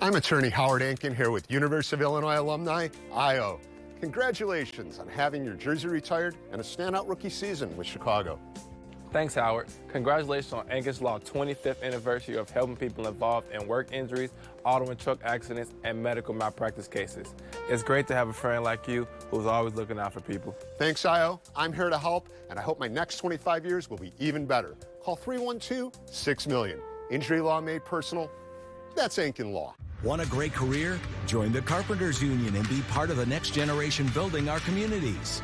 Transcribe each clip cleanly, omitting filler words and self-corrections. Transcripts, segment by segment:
I'm attorney Howard Ankin here with University of Illinois alumni, IO. Congratulations on having your jersey retired and a standout rookie season with Chicago. Thanks, Howard. Congratulations on Angus Law's 25th anniversary of helping people involved in work injuries, auto and truck accidents, and medical malpractice cases. It's great to have a friend like you who's always looking out for people. Thanks, IO. I'm here to help, and I hope my next 25 years will be even better. Call 312-6-million. Injury law made personal. That's Ankin Law. Want a great career? Join the Carpenters Union and be part of the next generation building our communities.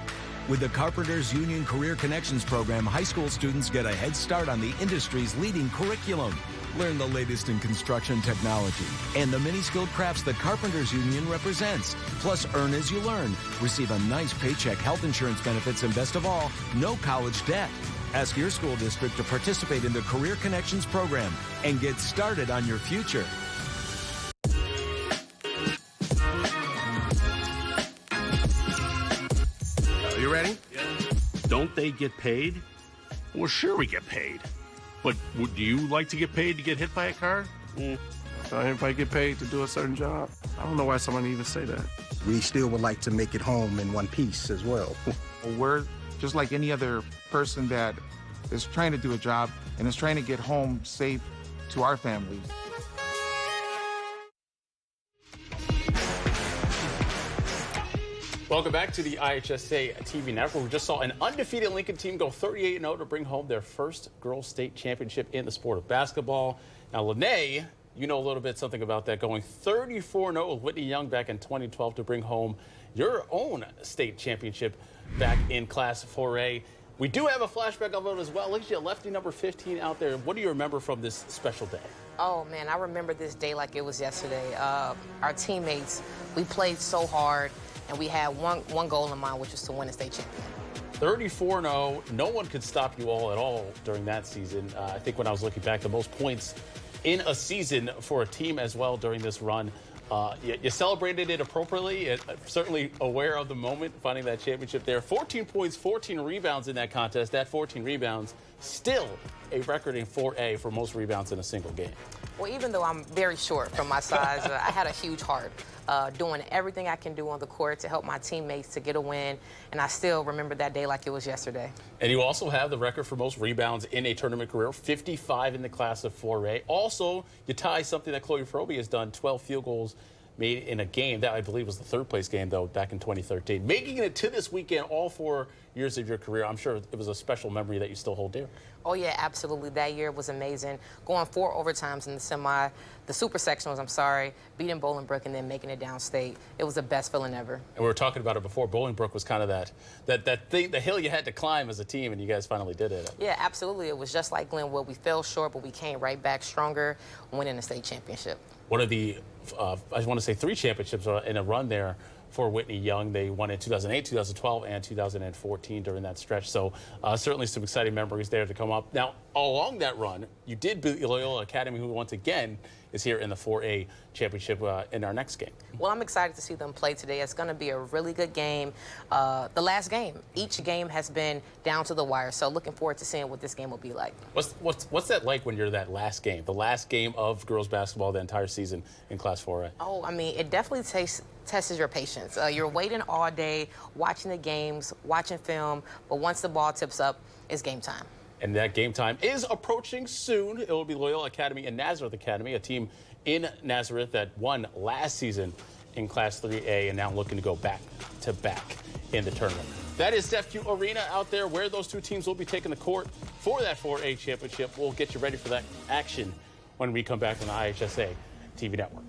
With the Carpenters Union Career Connections program, high school students get a head start on the industry's leading curriculum. Learn the latest in construction technology and the many skilled crafts the Carpenters Union represents. Plus, earn as you learn. Receive a nice paycheck, health insurance benefits, and best of all, no college debt. Ask your school district to participate in the Career Connections program and get started on your future. You ready? Yeah. Don't they get paid? Well, sure we get paid. But would you like to get paid to get hit by a car? Everybody get paid to do a certain job. I don't know why someone even say that. We still would like to make it home in one piece as well. We're just like any other person that is trying to do a job and is trying to get home safe to our families. Welcome back to the IHSA TV network. We just saw an undefeated Lincoln team go 38-0 to bring home their first girls' state championship in the sport of basketball. Now, Lene, you know a little bit something about that, going 34-0 with Whitney Young back in 2012 to bring home your own state championship back in Class 4A. We do have a flashback of it as well. Look at you, lefty number 15 out there. What do you remember from this special day? Oh, man, I remember this day like it was yesterday. Our teammates, we played so hard. And we had one goal in mind, which was to win a state champion. 34-0. No one could stop you all at all during that season. I think when I was looking back, the most points in a season for a team as well during this run. You celebrated it appropriately. Certainly aware of the moment, finding that championship there. 14 points, 14 rebounds in that contest. That 14 rebounds, still a record in 4A for most rebounds in a single game. Well, even though I'm very short from my size, I had a huge heart. Doing everything I can do on the court to help my teammates to get a win, and I still remember that day like it was yesterday. And you also have the record for most rebounds in a tournament career, 55 in the class of 4A. Also, you tie something that Chloe Froby has done, 12 field goals made in a game. That, I believe, was the third-place game, though, back in 2013. Making it to this weekend all 4 years of your career, I'm sure it was a special memory that you still hold dear. Oh, yeah, absolutely. That year was amazing. Going 4 overtimes in the super sectionals, beating Bolingbrook and then making it downstate. It was the best feeling ever. And we were talking about it before. Bolingbrook was kind of that thing, the hill you had to climb as a team, and you guys finally did it. Yeah, absolutely. It was just like Glenwood. We fell short, but we came right back stronger, winning the state championship. One of the, I want to say 3 championships in a run there for Whitney Young. They won in 2008, 2012, and 2014 during that stretch. So certainly some exciting memories there to come up. Now, along that run, you did beat Loyola Academy, who once again is here in the 4A championship in our next game. Well, I'm excited to see them play today. It's going to be a really good game. The last game, each game has been down to the wire. So looking forward to seeing what this game will be like. What's that like when you're that last game, the last game of girls basketball the entire season in Class 4A? Oh, I mean, it definitely tests your patience. You're waiting all day, watching the games, watching film, but once the ball tips up, it's game time. And that game time is approaching soon. It will be Loyola Academy and Nazareth Academy, a team in Nazareth that won last season in Class 3A and now looking to go back-to-back in the tournament. That is CEFCU Arena out there where those 2 teams will be taking the court for that 4A championship. We'll get you ready for that action when we come back on the IHSA TV network.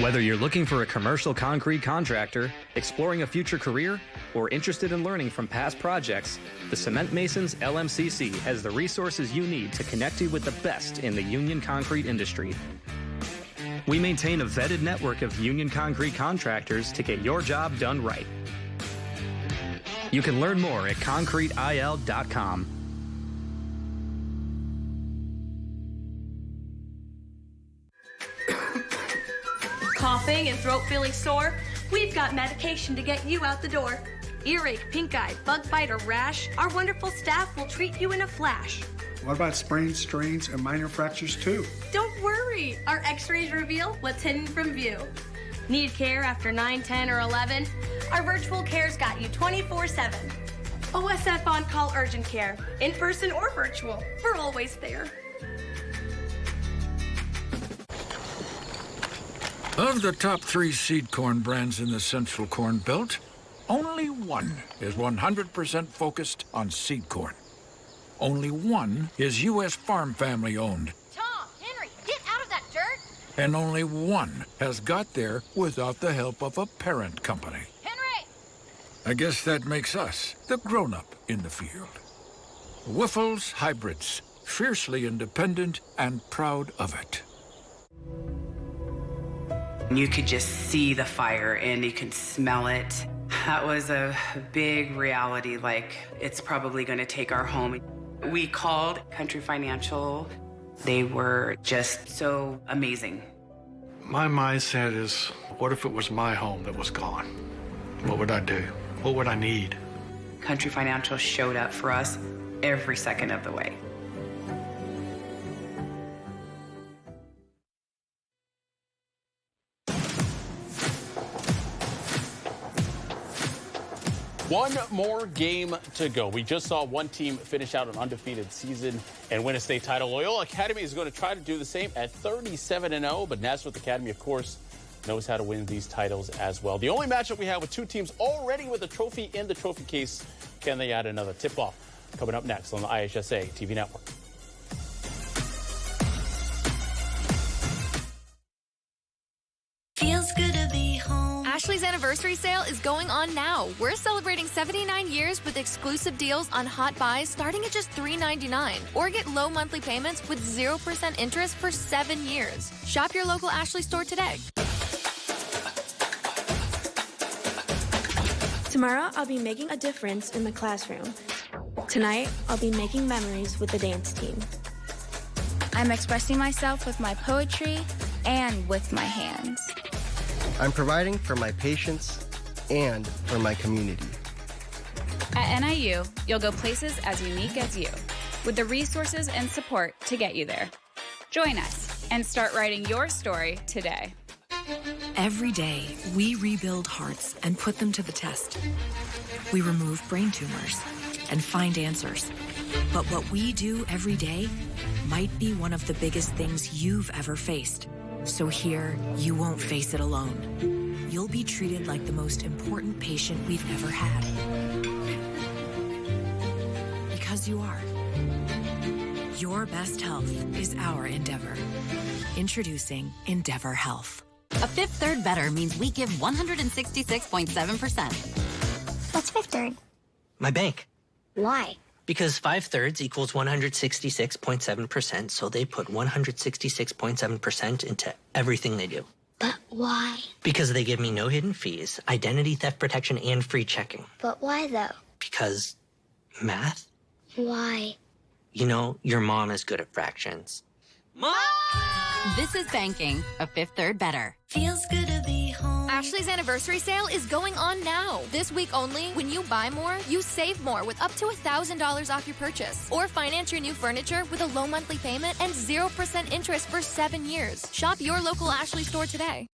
Whether you're looking for a commercial concrete contractor, exploring a future career, or interested in learning from past projects, the Cement Masons LMCC has the resources you need to connect you with the best in the union concrete industry. We maintain a vetted network of union concrete contractors to get your job done right. You can learn more at concreteil.com. Coughing and throat feeling sore? We've got medication to get you out the door. earache, pink eye, bug bite, or rash, our wonderful staff will treat you in a flash. What about sprains, strains, and minor fractures too? Don't worry, our x-rays reveal what's hidden from view. Need care after 9, 10, or 11? Our virtual care's got you 24/7. OSF On-Call Urgent Care, in person or virtual, we're always there. Of the top 3 seed corn brands in the Central Corn Belt, only one is 100% focused on seed corn. Only one is U.S. Farm Family owned. Tom, Henry, get out of that dirt! And only one has got there without the help of a parent company. Henry! I guess that makes us the grown-up in the field. Wyffels Hybrids, fiercely independent and proud of it. You could just see the fire and you could smell it. That was a big reality, like it's probably going to take our home. We called Country Financial. They were just so amazing. My mindset is, what if it was my home that was gone? What would I do? What would I need? Country Financial showed up for us every second of the way. One more game to go. We just saw one team finish out an undefeated season and win a state title. Loyola Academy is going to try to do the same at 37-0, but Nazareth Academy, of course, knows how to win these titles as well. The only matchup we have with two teams already with a trophy in the trophy case. Can they add another? Tip-off coming up next on the IHSA TV network. Feels good to be home. Ashley's anniversary sale is going on now. We're celebrating 79 years with exclusive deals on hot buys starting at just $3.99. Or get low monthly payments with 0% interest for 7 years. Shop your local Ashley store today. Tomorrow, I'll be making a difference in the classroom. Tonight, I'll be making memories with the dance team. I'm expressing myself with my poetry and with my hands. I'm providing for my patients and for my community. At NIU, you'll go places as unique as you, with the resources and support to get you there. Join us and start writing your story today. Every day, we rebuild hearts and put them to the test. We remove brain tumors and find answers. But what we do every day might be one of the biggest things you've ever faced. So here, you won't face it alone. You'll be treated like the most important patient we've ever had. Because you are. Your best health is our endeavor. Introducing Endeavor Health. A Fifth Third Better means we give 166.7%. What's Fifth Third? My bank. Why? Because 5/3 equals 166.7%, so they put 166.7% into everything they do. But why? Because they give me no hidden fees, identity theft protection, and free checking. But why, though? Because math? Why? You know, your mom is good at fractions. Mom! This is banking. A Fifth Third Better. Feels good to be home. Ashley's anniversary sale is going on now. This week only, when you buy more, you save more with up to $1,000 off your purchase. Or finance your new furniture with a low monthly payment and 0% interest for 7 years. Shop your local Ashley store today.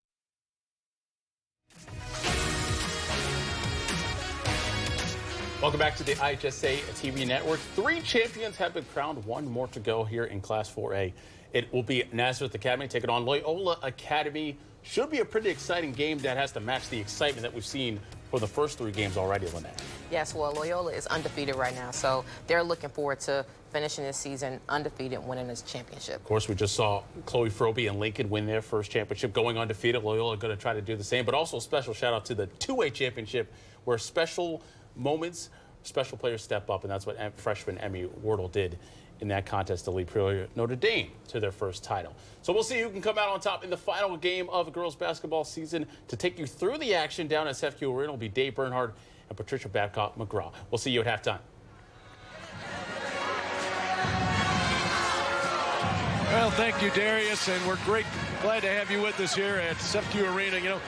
Welcome back to the IHSA TV network. 3 champions have been crowned, 1 more to go here in Class 4A. It will be Nazareth Academy taking on Loyola Academy. Should be a pretty exciting game that has to match the excitement that we've seen for the first 3 games already, Lynette. Yes, well, Loyola is undefeated right now, so they're looking forward to finishing this season undefeated, winning this championship. Of course, we just saw Chloe Froby and Lincoln win their first championship, going undefeated. Loyola going to try to do the same, but also a special shout out to the 2A championship, where special moments, special players step up, and that's what freshman Emmy Wardle did in that contest to lead Notre Dame to their first title. So we'll see who can come out on top in the final game of the girls basketball season. To take you through the action down at SFQ Arena will be Dave Bernhard and Patricia Babcock McGraw. We'll see you at halftime. Well, thank you, Darius, and we're glad to have you with us here at SFQ Arena. You know,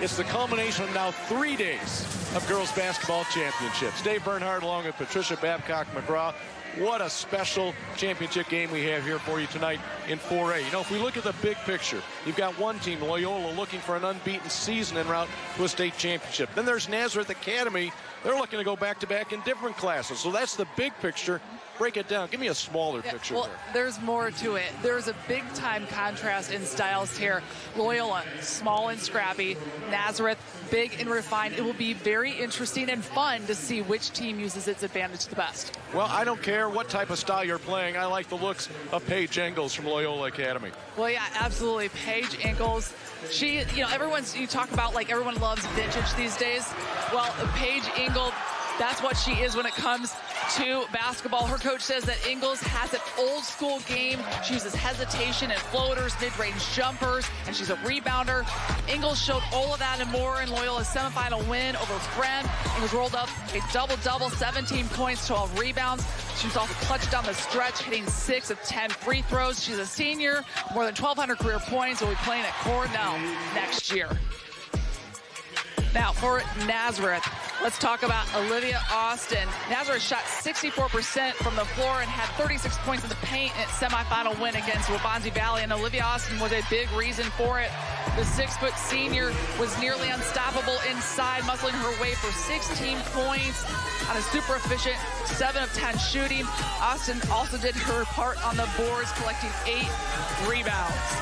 It's the culmination of now 3 days of girls basketball championships. Dave Bernhardt along with Patricia Babcock-McGraw. What a special championship game we have here for you tonight in 4A. You know, if we look at the big picture, you've got one team, Loyola, looking for an unbeaten season en route to a state championship. Then there's Nazareth Academy. They're looking to go back-to-back in different classes. So that's the big picture. Break it down. Give me a smaller picture well, there. There's more to it. There's a big-time contrast in styles here. Loyola, small and scrappy. Nazareth, big and refined. It will be very interesting and fun to see which team uses its advantage the best. Well, I don't care what type of style you're playing. I like the looks of Paige Engels from Loyola Academy. Well, yeah, absolutely. Paige Engels. She, you know, you talk about like everyone loves vintage these days. Well, Paige Engels, that's what she is when it comes to basketball. Her coach says that Engels has an old school game. She uses hesitation and floaters, mid-range jumpers, and she's a rebounder. Engels showed all of that and more in Loyola's semifinal win over Friend. Engels rolled up a double-double, 17 points, 12 rebounds. She was also clutch down the stretch, hitting 6 of 10 free throws. She's a senior, more than 1,200 career points, will be playing at Cornell next year. Now for Nazareth, let's talk about Olivia Austin. Nazareth shot 64% from the floor and had 36 points in the paint in its semifinal win against Waubonsie Valley, and Olivia Austin was a big reason for it. The 6-foot senior was nearly unstoppable inside, muscling her way for 16 points on a super efficient 7 of 10 shooting. Austin also did her part on the boards, collecting 8 rebounds.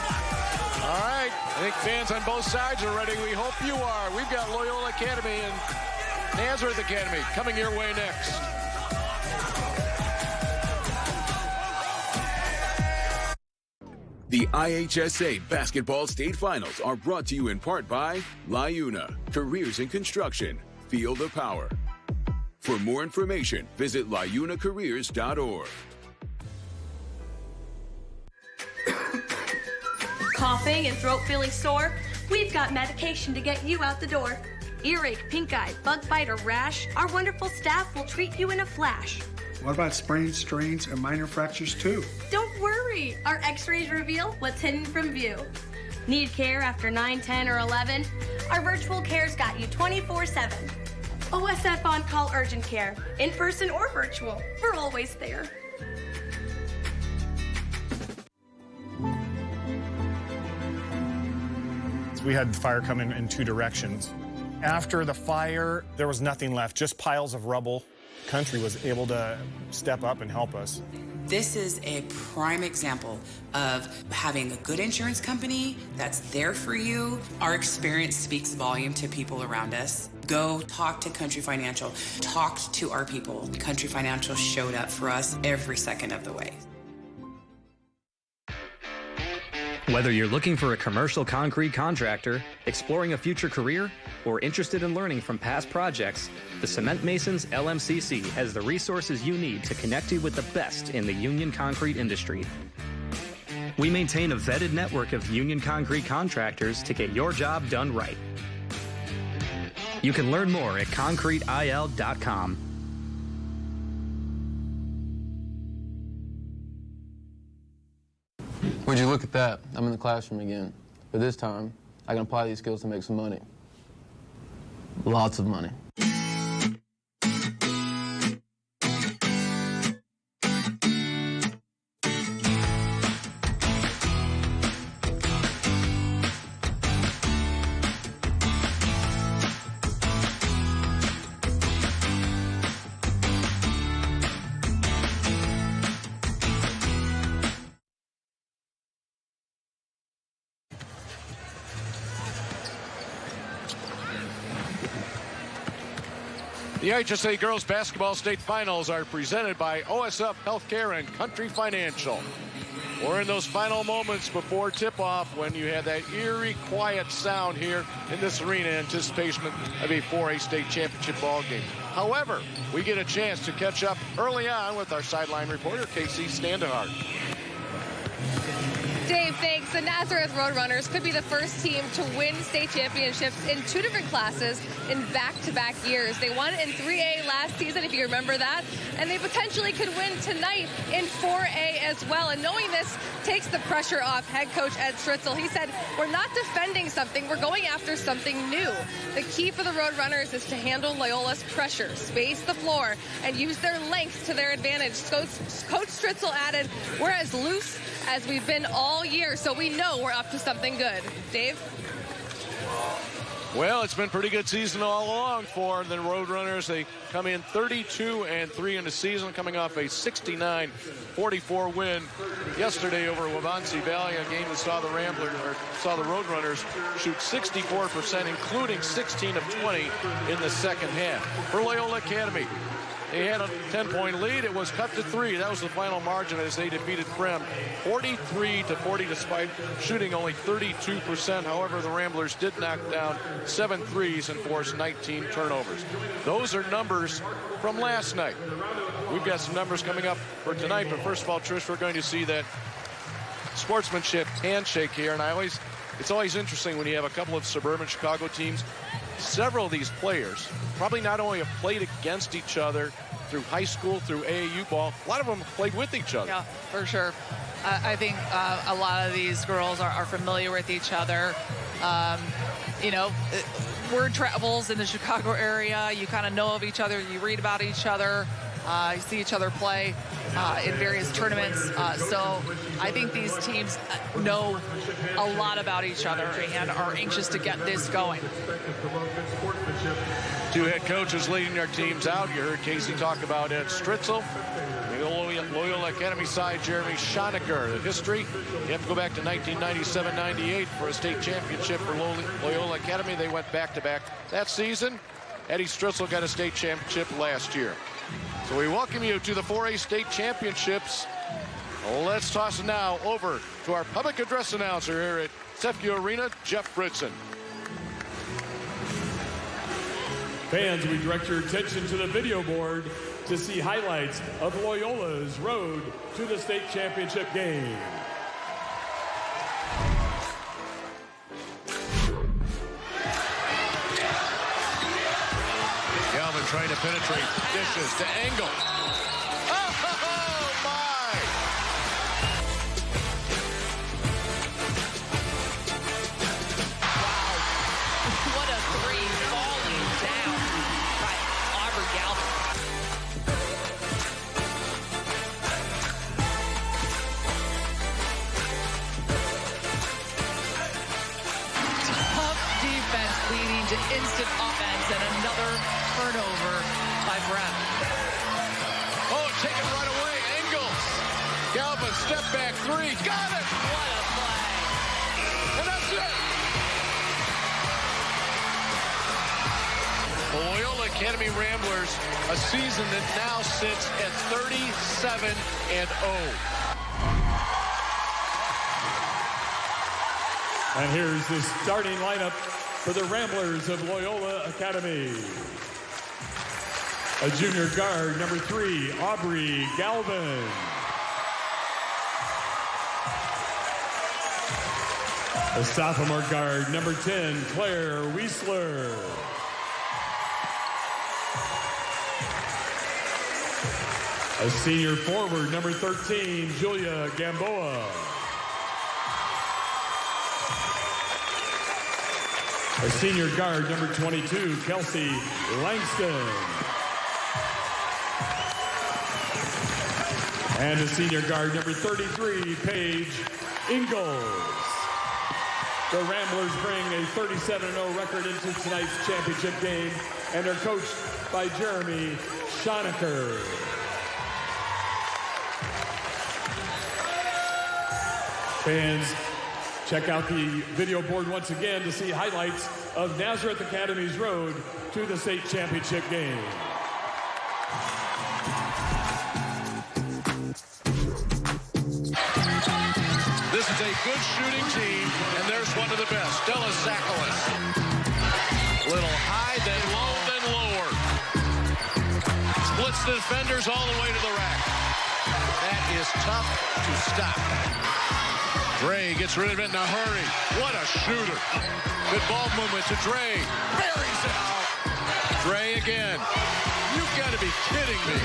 All right, I think fans on both sides are ready. We hope you are. We've got Loyola Academy and Nazareth Academy coming your way next. The IHSA Basketball State Finals are brought to you in part by Lyuna, Careers in Construction, Feel the Power. For more information, visit lyunacareers.org. Coughing and throat feeling sore? We've got medication to get you out the door. Earache, pink eye, bug bite, or rash? Our wonderful staff will treat you in a flash. What about sprains, strains, and minor fractures too? Don't worry, our x-rays reveal what's hidden from view. Need care after 9, 10, or 11? Our virtual care's got you 24/7. OSF On-Call Urgent Care, in person or virtual, we're always there. We had fire coming in 2 directions. After the fire, there was nothing left, just piles of rubble. The country was able to step up and help us. This is a prime example of having a good insurance company that's there for you. Our experience speaks volume to people around us. Go talk to Country Financial. Talk to our people. Country Financial showed up for us every second of the way. Whether you're looking for a commercial concrete contractor, exploring a future career, or interested in learning from past projects, the Cement Masons LMCC has the resources you need to connect you with the best in the union concrete industry. We maintain a vetted network of union concrete contractors to get your job done right. You can learn more at concreteil.com. Would you look at that? I'm in the classroom again. But this time, I can apply these skills to make some money. Lots of money. The IHSA Girls Basketball State Finals are presented by OSF Healthcare and Country Financial. We're in those final moments before tip-off when you had that eerie, quiet sound here in this arena in anticipation of a 4A state championship ball game. However, we get a chance to catch up early on with our sideline reporter, Casey Standehart. Dave, thanks. The Nazareth Roadrunners could be the first team to win state championships in 2 different classes in back-to-back years. They won in 3A last season, if you remember that, and they potentially could win tonight in 4A as well. And knowing this takes the pressure off head coach Ed Stritzel. He said, we're not defending something, we're going after something new. The key for the Roadrunners is to handle Loyola's pressure, space the floor, and use their length to their advantage. Coach Stritzel added, we're as loose as we've been all year, so we know we're up to something good. Dave? Well, it's been a pretty good season all along for the Roadrunners. They come in 32-3 in the season, coming off a 69-44 win yesterday over Wabansie Valley, a game that saw the Roadrunners shoot 64%, including 16 of 20 in the second half. For Loyola Academy, they had a 10-point lead. It was cut to 3. That was the final margin as they defeated Frem 43-40, despite shooting only 32%. However, the Ramblers did knock down 7 threes and forced 19 turnovers. Those are numbers from last night. We've got some numbers coming up for tonight, but first of all, Trish, we're going to see that sportsmanship handshake here, and it's always interesting when you have a couple of suburban Chicago teams. Several of these players probably not only have played against each other through high school, through AAU ball, a lot of them have played with each other. Yeah, for sure. I think a lot of these girls are familiar with each other. Word travels in the Chicago area. You kind of know of each other. You read about each other. You see each other play in various tournaments. So I think these teams know a lot about each other and are anxious to get this going. 2 head coaches leading their teams out. You heard Casey talk about Ed Stritzel. The Loyola Academy side, Jeremy Schonecker. The history, you have to go back to 1997-98 for a state championship for Loyola Academy. They went back-to-back that season. Eddie Stritzel got a state championship last year. So we welcome you to the 4A state championships. Let's toss it now over to our public address announcer here at Sefco Arena, Jeff Fritzen. Fans, we direct your attention to the video board to see highlights of Loyola's road to the state championship game. Galvin trying to penetrate, dishes to Engel. Oh, my! Wow. What a three falling down by Aubrey Galvin. Tough defense leading to instant offense and another turnover by Brett. Oh, taken right away. Engels. Galvin, step back 3. Got it. What a play. And that's it. The Loyola Academy Ramblers, a season that now sits at 37-0. And here's the starting lineup for the Ramblers of Loyola Academy. A junior guard, number 3, Aubrey Galvin. A sophomore guard, number 10, Claire Wiesler. A senior forward, number 13, Julia Gamboa. A senior guard, number 22, Kelsey Langston. And a senior guard, number 33, Paige Ingalls. The Ramblers bring a 37-0 record into tonight's championship game, and they're coached by Jeremy Schonecker. Fans, check out the video board once again to see highlights of Nazareth Academy's road to the state championship game. This is a good shooting team, and there's one of the best, Stella Sakalis. Little high, then low, then lower. Splits the defenders all the way to the rack. That is tough to stop. Dre gets rid of it in a hurry. What a shooter. Good ball movement to Dre. Buries it out. Dre again. You've got to be kidding me.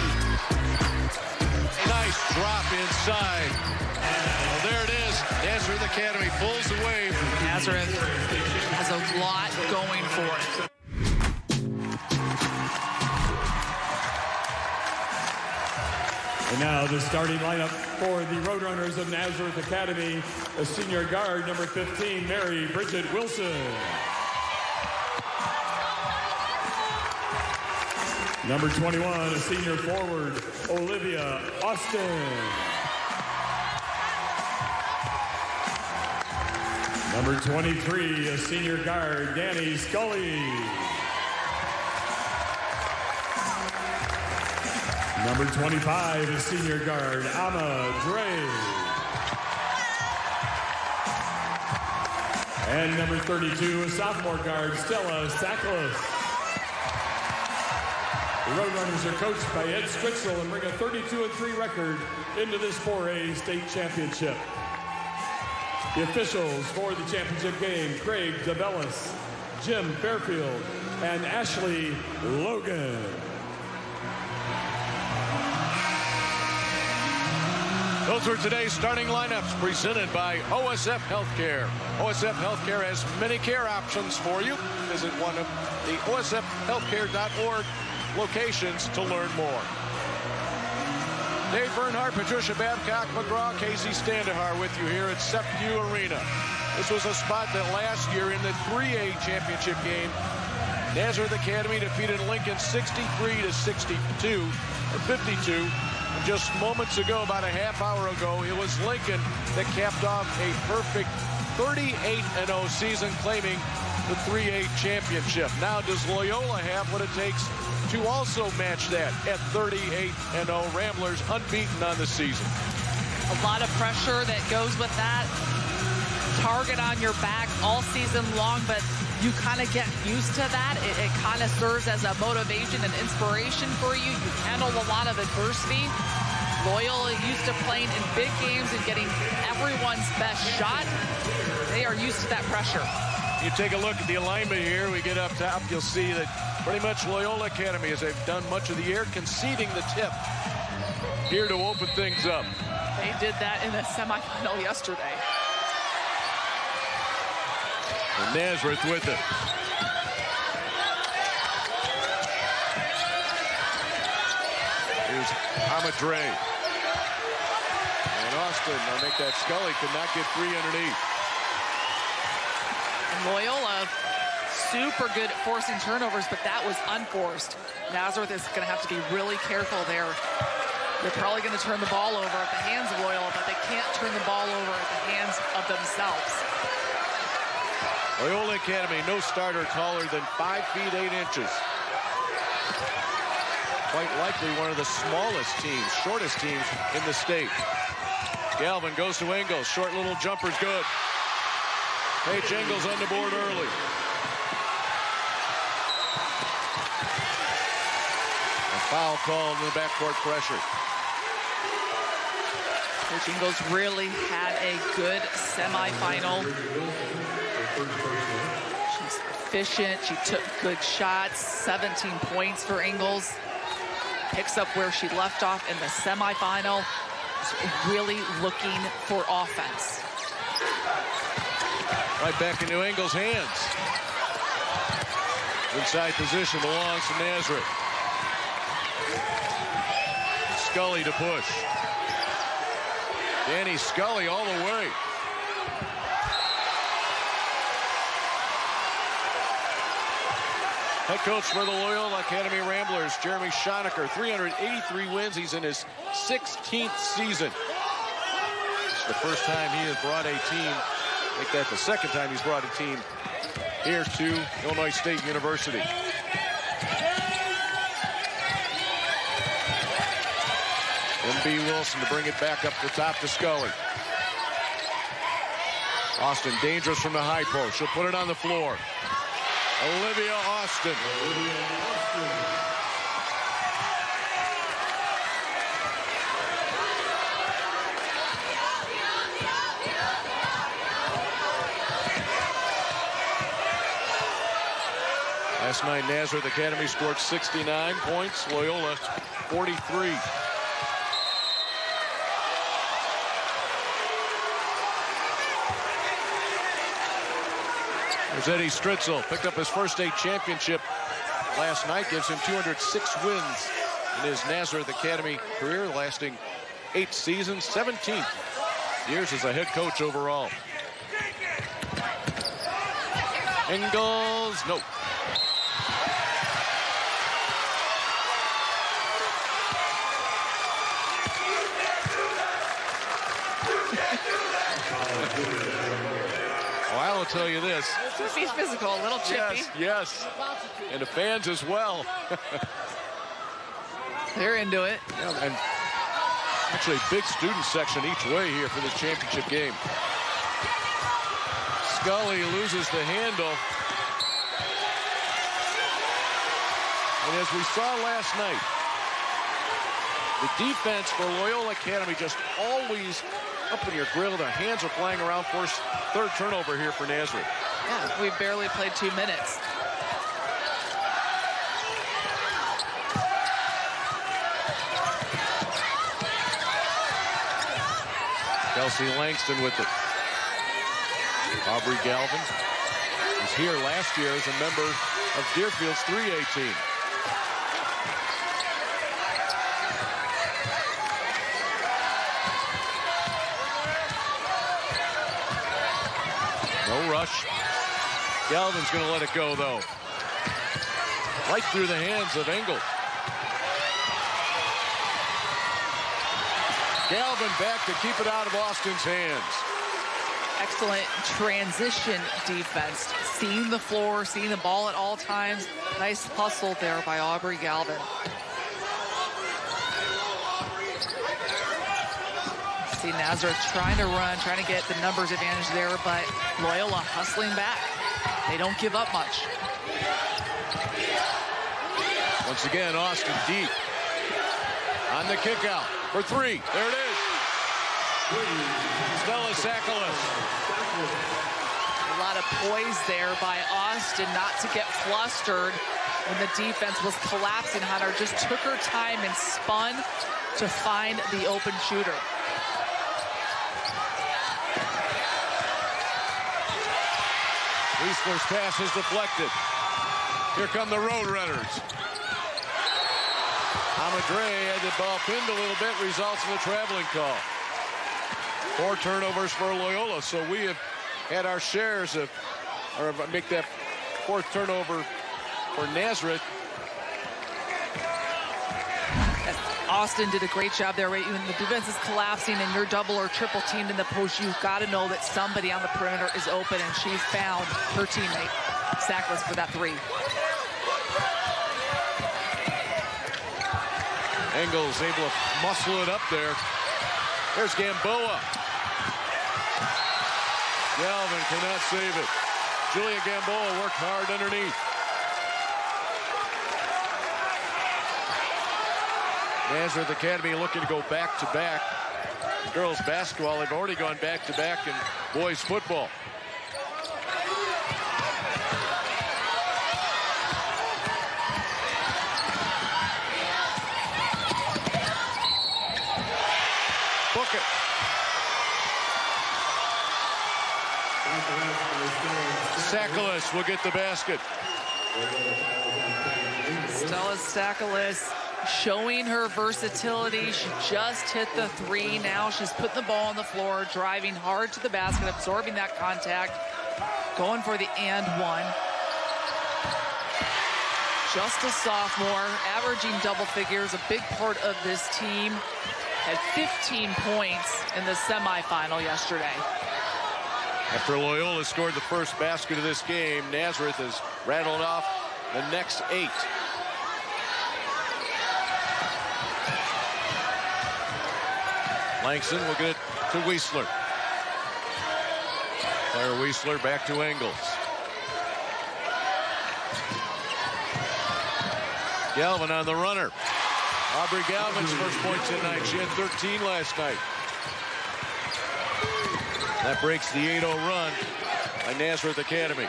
Nice drop inside. Well, there it is. Nazareth Academy pulls away. Nazareth has a lot going for it. And now the starting lineup for the Roadrunners of Nazareth Academy, a senior guard, number 15, Mary Bridget Wilson. Number 21, a senior forward, Olivia Austin. Number 23, a senior guard, Danny Scully. Number 25, a senior guard, Ama Dre. And number 32, a sophomore guard, Stella Sackles. The Roadrunners are coached by Ed Stritzel and bring a 32-3 record into this 4A state championship. The officials for the championship game, Craig DeBellis, Jim Fairfield, and Ashley Logan. Those are today's starting lineups presented by OSF Healthcare. OSF Healthcare has many care options for you. Visit one of the osfhealthcare.org locations to learn more. Dave Bernhardt, Patricia Babcock, McGraw, Casey Standahar with you here at SEPView Arena. This was a spot that last year in the 3A championship game, Nazareth Academy defeated Lincoln 63-62 or 52. Just moments ago, about a half hour ago, it was Lincoln that capped off a perfect 38-0 season, claiming the 3A championship. Now, does Loyola have what it takes to also match that at 38-0? Ramblers unbeaten on the season. A lot of pressure that goes with that. Target on your back all season long, but you kind of get used to that. It kind of serves as a motivation and inspiration for you. You handle a lot of adversity. Loyola used to playing in big games and getting everyone's best shot. They are used to that pressure. You take a look at the alignment here. We get up top, you'll see that pretty much Loyola Academy, as they've done much of the year, conceding the tip here to open things up. They did that in the semifinal yesterday. And Nazareth with it. Here's Hamadre. And Austin, they'll make that Scully, could not get free underneath. And Loyola, super good at forcing turnovers, but that was unforced. Nazareth is going to have to be really careful there. They're probably going to turn the ball over at the hands of Loyola, but they can't turn the ball over at the hands of themselves. Loyola Academy, no starter taller than 5 feet 8 inches. Quite likely one of the smallest teams, shortest teams in the state. Galvin goes to Engels. Short little jumper's good. Paige Engels on the board early. A foul called in the backcourt pressure. Paige Engels really had a good semifinal. She's efficient. She took good shots. 17 points for Engels. Picks up where she left off in the semifinal. Really looking for offense. Right back into Engels' hands. Inside position belongs to Nazareth. Scully to push. Danny Scully all the way. Head coach for the Loyola Academy Ramblers, Jeremy Schoenecker, 383 wins. He's in his 16th season. It's the first time he has brought a team, make that the second time he's brought a team here to Illinois State University. M.B. Wilson to bring it back up the top to Scully. Austin dangerous from the high post. She'll put it on the floor. Olivia Austin. Last night, Nazareth Academy scored 69 points. Loyola, 43. There's Eddie Stritzel. Picked up his first state championship last night. Gives him 206 wins in his Nazareth Academy career, lasting 8 seasons, 17 years as a head coach overall. Ingalls, no. Well, I will tell you this. He's physical, a little chippy. Yes. And the fans as well. They're into it. Yeah, and actually a big student section each way here for this championship game. Scully loses the handle. And as we saw last night, the defense for Loyola Academy just always up in your grill. Their hands are flying around. Third turnover here for Nazareth. Yeah, we barely played 2 minutes. Kelsey Langston with it. Aubrey Galvin was here last year as a member of Deerfield's 3A team. No rush. Galvin's going to let it go, though. Right through the hands of Engel. Galvin back to keep it out of Austin's hands. Excellent transition defense. Seeing the floor, seeing the ball at all times. Nice hustle there by Aubrey Galvin. See Nazareth trying to run, trying to get the numbers advantage there, but Loyola hustling back. They don't give up much. Once again, Austin deep. On the kick out for 3. There it is. Stella Sakalas. A lot of poise there by Austin not to get flustered when the defense was collapsing on her. Just took her time and spun to find the open shooter. Wiesler's pass is deflected. Here come the Roadrunners. Amadre had the ball pinned a little bit, results in a traveling call. 4 turnovers for Loyola, so we have had our shares of, or make that 4th turnover for Nazareth. Austin did a great job there. When the defense is collapsing and you're double or triple teamed in the post, you've got to know that somebody on the perimeter is open, and she found her teammate, Sackless, for that 3. Engels able to muscle it up there. There's Gamboa. Galvin cannot save it. Julia Gamboa worked hard underneath. Nazareth Academy looking to go back-to-back. Girls basketball, they've already gone back-to-back in boys football. Book it. Sakalas will get the basket. Stella Sakalas showing her versatility. She just hit the 3. Now she's putting the ball on the floor, driving hard to the basket, absorbing that contact, going for the and 1. Just a sophomore, averaging double figures, a big part of this team. Had 15 points in the semifinal yesterday. After Loyola scored the first basket of this game, Nazareth has rattled off the next 8. Langston will get it to Wiesler. Claire Wiesler back to Engels. Galvin on the runner. Aubrey Galvin's first points tonight. She had 13 last night. That breaks the 8-0 run by Nazareth Academy.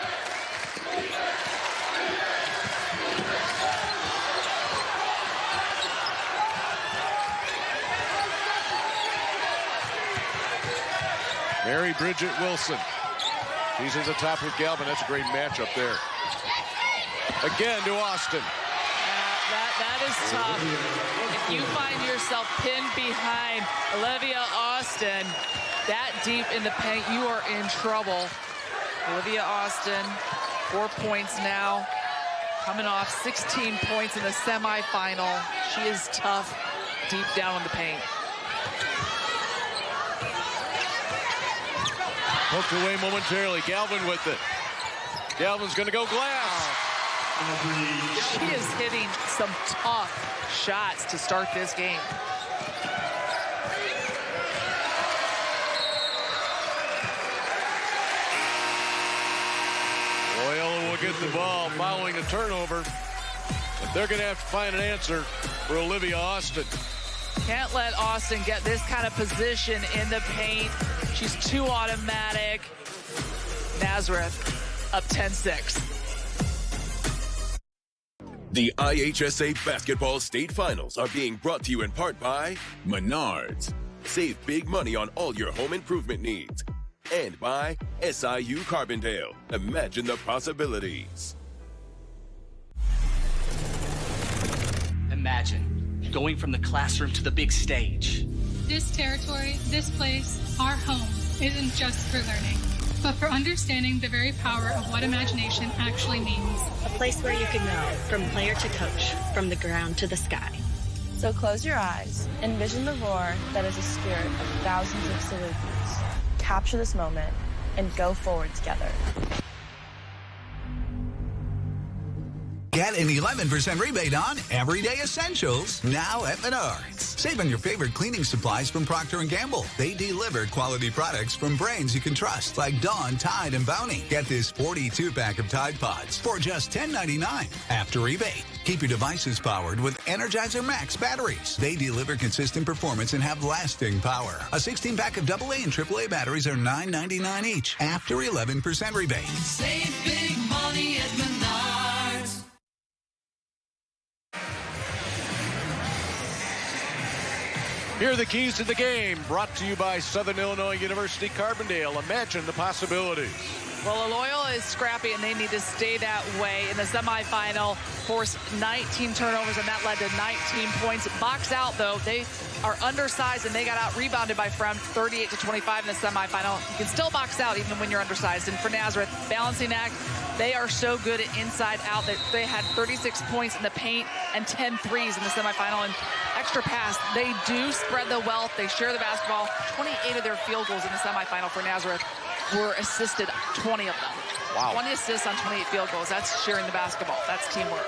Mary Bridget Wilson. She's at the top with Galvin. That's a great matchup there. Again to Austin. That is tough. If you find yourself pinned behind Olivia Austin that deep in the paint, you are in trouble. Olivia Austin, 4 points now, coming off 16 points in the semifinal. She is tough deep down in the paint. Poked away momentarily. Galvin with it. Galvin's going to go glass. She is hitting some tough shots to start this game. Loyola will get the ball following a turnover, but they're going to have to find an answer for Olivia Austin. Can't let Austin get this kind of position in the paint. She's too automatic. Nazareth up 10-6. The IHSA Basketball State Finals are being brought to you in part by Menards. Save big money on all your home improvement needs. And by SIU Carbondale. Imagine the possibilities. Imagine going from the classroom to the big stage. This territory, this place, our home, isn't just for learning, but for understanding the very power of what imagination actually means. A place where you can go from player to coach, from the ground to the sky. So close your eyes, envision the roar that is a spirit of thousands of Salukis. Capture this moment and go forward together. Get an 11% rebate on everyday essentials now at Menards. Save on your favorite cleaning supplies from Procter & Gamble. They deliver quality products from brands you can trust, like Dawn, Tide, and Bounty. Get this 42-pack of Tide Pods for just $10.99 after rebate. Keep your devices powered with Energizer Max batteries. They deliver consistent performance and have lasting power. A 16-pack of AA and AAA batteries are $9.99 each after 11% rebate. Save big money at Menards. Here are the keys to the game, brought to you by Southern Illinois University Carbondale. Imagine the possibilities. Well, Loyola is scrappy, and they need to stay that way. In the semifinal, forced 19 turnovers, and that led to 19 points. Box out, though. They are undersized, and they got out-rebounded by Frem 38-25 in the semifinal. You can still box out even when you're undersized. And for Nazareth, balancing act, they are so good at inside-out that they had 36 points in the paint and 10 threes in the semifinal. And extra pass, they do spread the wealth. They share the basketball. 28 of their field goals in the semifinal for Nazareth were assisted, 20 of them. Wow. 20 assists on 28 field goals. That's sharing the basketball. That's teamwork.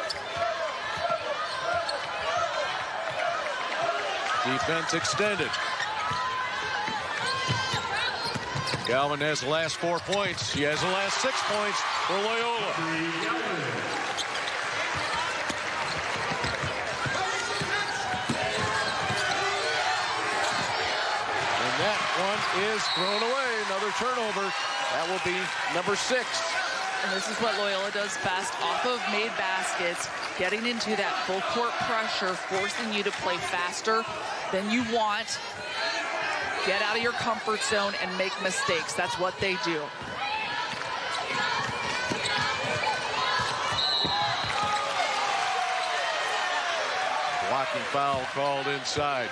Defense extended. Galvin has the last 4 points. He has the last 6 points for Loyola. And that one is thrown away. Another turnover. That will be number 6. And this is what Loyola does best, off of made baskets, getting into that full court pressure, forcing you to play faster than you want, get out of your comfort zone and make mistakes. That's what they do. Blocking foul called inside.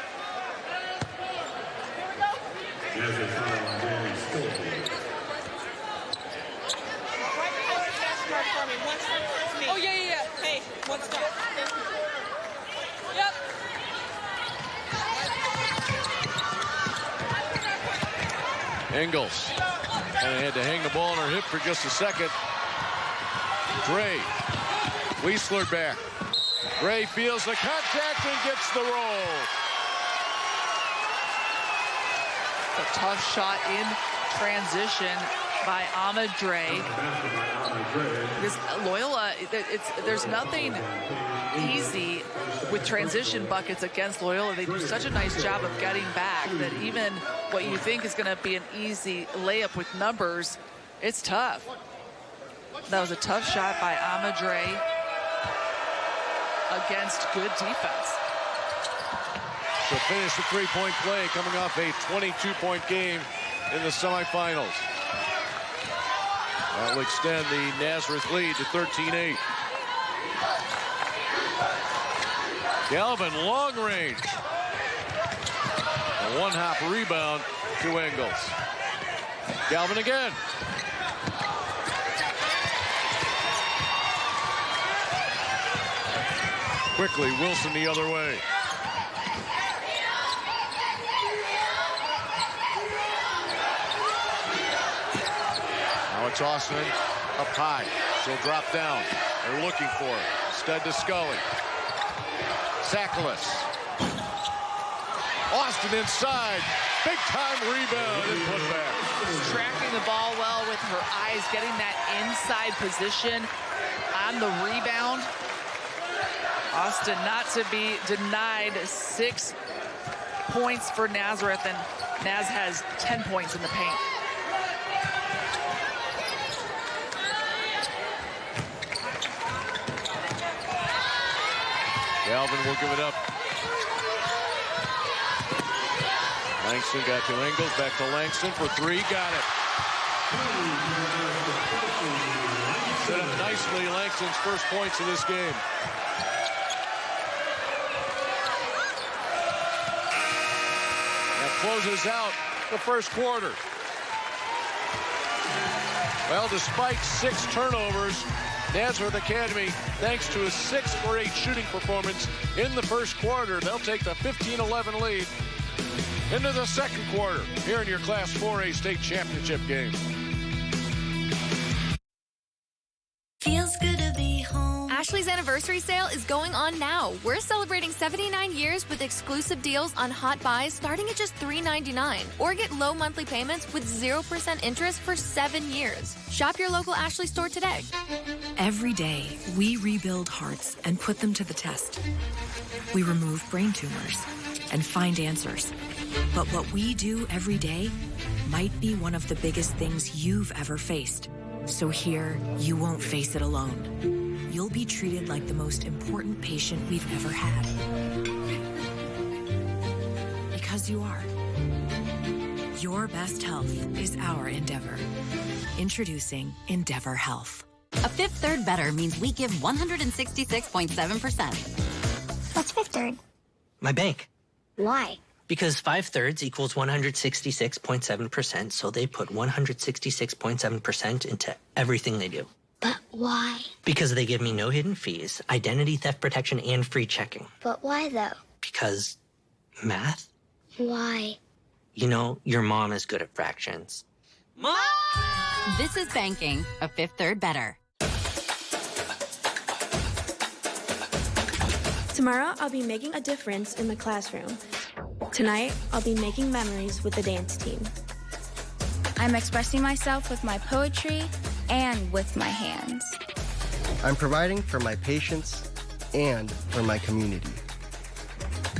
Oh, yeah. Hey, what's that? Yep. Ingles. And had to hang the ball on her hip for just a second. Gray. Weisler back. Gray feels the contact and gets the roll. A tough shot in transition by Amadre. Because Loyola, there's nothing easy with transition buckets against Loyola. They do such a nice job of getting back that even what you think is going to be an easy layup with numbers, it's tough. That was a tough shot by Amadre against good defense. So finish the three-point play coming off a 22-point game in the semifinals. That will extend the Nazareth lead to 13-8. Galvin, long range. A one-hop rebound to Engels. Galvin again. Quickly, Wilson the other way. Now it's Austin up high. She'll drop down. They're looking for it. Instead to Scully. Sakalas. Austin inside. Big time rebound and put back. Tracking the ball well with her eyes, getting that inside position on the rebound. Austin not to be denied. 6 points for Nazareth, and Naz has 10 points in the paint. Galvin will give it up. Langston got to Engels, back to Langston for three, got it. Set up nicely, Langston's first points of this game. That closes out the first quarter. Well, despite 6 turnovers, Nazareth Academy, thanks to a 6 for 8 shooting performance in the first quarter, they'll take the 15-11 lead into the second quarter here in your Class 4A state championship game. Feels good to be home. Ashley's anniversary sale is going on now. We're celebrating 79 years with exclusive deals on hot buys starting at just $3.99. Or get low monthly payments with 0% interest for 7 years. Shop your local Ashley store today. Every day, we rebuild hearts and put them to the test. We remove brain tumors and find answers. But what we do every day might be one of the biggest things you've ever faced. So here, you won't face it alone. You'll be treated like the most important patient we've ever had. Because you are. Your best health is our endeavor. Introducing Endeavor Health. A Fifth Third Better means we give 166.7%. What's Fifth Third? My bank. Why? Because 5/3 equals 166.7%, so they put 166.7% into everything they do. But why? Because they give me no hidden fees, identity theft protection, and free checking. But why, though? Because math? Why? You know, your mom is good at fractions. Mom! This is banking. A Fifth Third Better. Tomorrow, I'll be making a difference in the classroom. Tonight, I'll be making memories with the dance team. I'm expressing myself with my poetry and with my hands. I'm providing for my patients and for my community.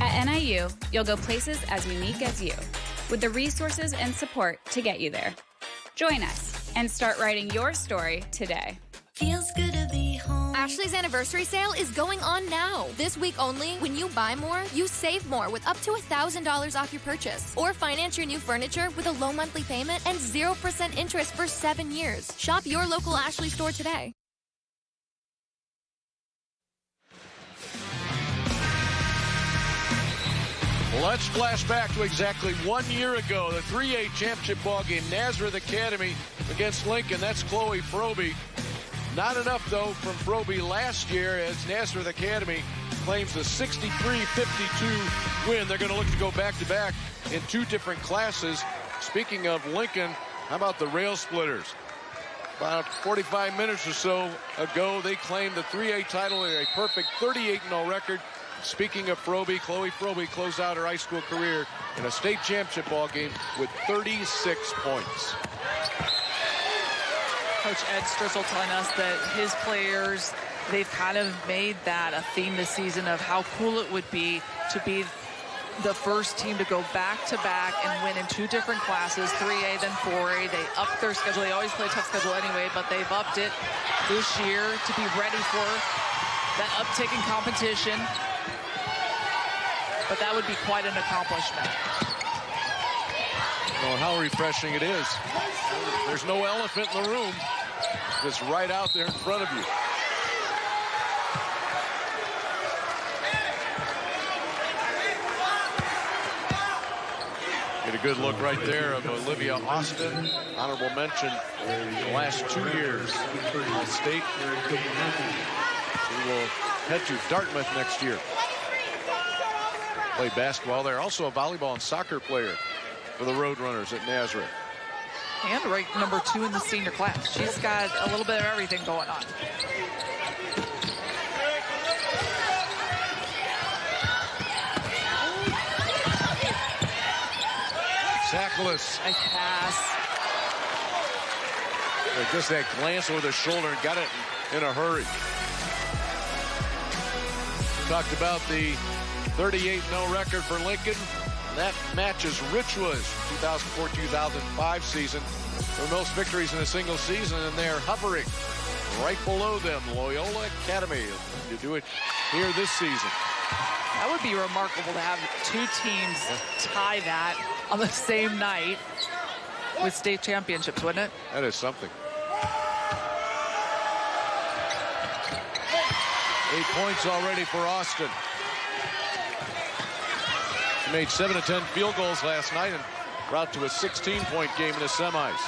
At NIU, you'll go places as unique as you, with the resources and support to get you there. Join us and start writing your story today. Feels good to be home. Ashley's anniversary sale is going on now. This week only, when you buy more, you save more with up to $1,000 off your purchase. Or finance your new furniture with a low monthly payment and 0% interest for 7 years. Shop your local Ashley store today. Let's flash back to exactly 1 year ago, the 3A championship ball game, Nazareth Academy against Lincoln. That's Chloe Froby. Not enough, though, from Froby last year as Nazareth Academy claims a 63-52 win. They're going to look to go back-to-back in 2 different classes. Speaking of Lincoln, how about the Rail Splitters? About 45 minutes or so ago, they claimed the 3A title, a perfect 38-0 record. Speaking of Froby, Chloe Froby closed out her high school career in a state championship ball game with 36 points. Coach Ed Stritzel telling us that his players, they've kind of made that a theme this season of how cool it would be to be the first team to go back-to-back and win in 2 different classes, 3A then 4A. They upped their schedule. They always play a tough schedule anyway, but they've upped it this year to be ready for that uptick in competition. But that would be quite an accomplishment. Oh, how refreshing it is. There's no elephant in the room. It's right out there in front of you. Get a good look right there of Olivia Austin. Honorable mention the last 2 years. State. She will head to Dartmouth next year. Played basketball there. Also a volleyball and soccer player for the Roadrunners at Nazareth. And ranked number 2 in the senior class. She's got a little bit of everything going on. Sackless. Nice pass. Just that glance over the shoulder and got it in a hurry. Talked about the 38-0 record for Lincoln. That matches Richwood's 2004-2005 season for most victories in a single season, and they're hovering right below them. Loyola Academy to do it here this season. That would be remarkable to have 2 teams tie that on the same night with state championships, wouldn't it? That is something. 8 points already for Austin. She made 7 of 10 field goals last night and route to a 16-point game in the semis.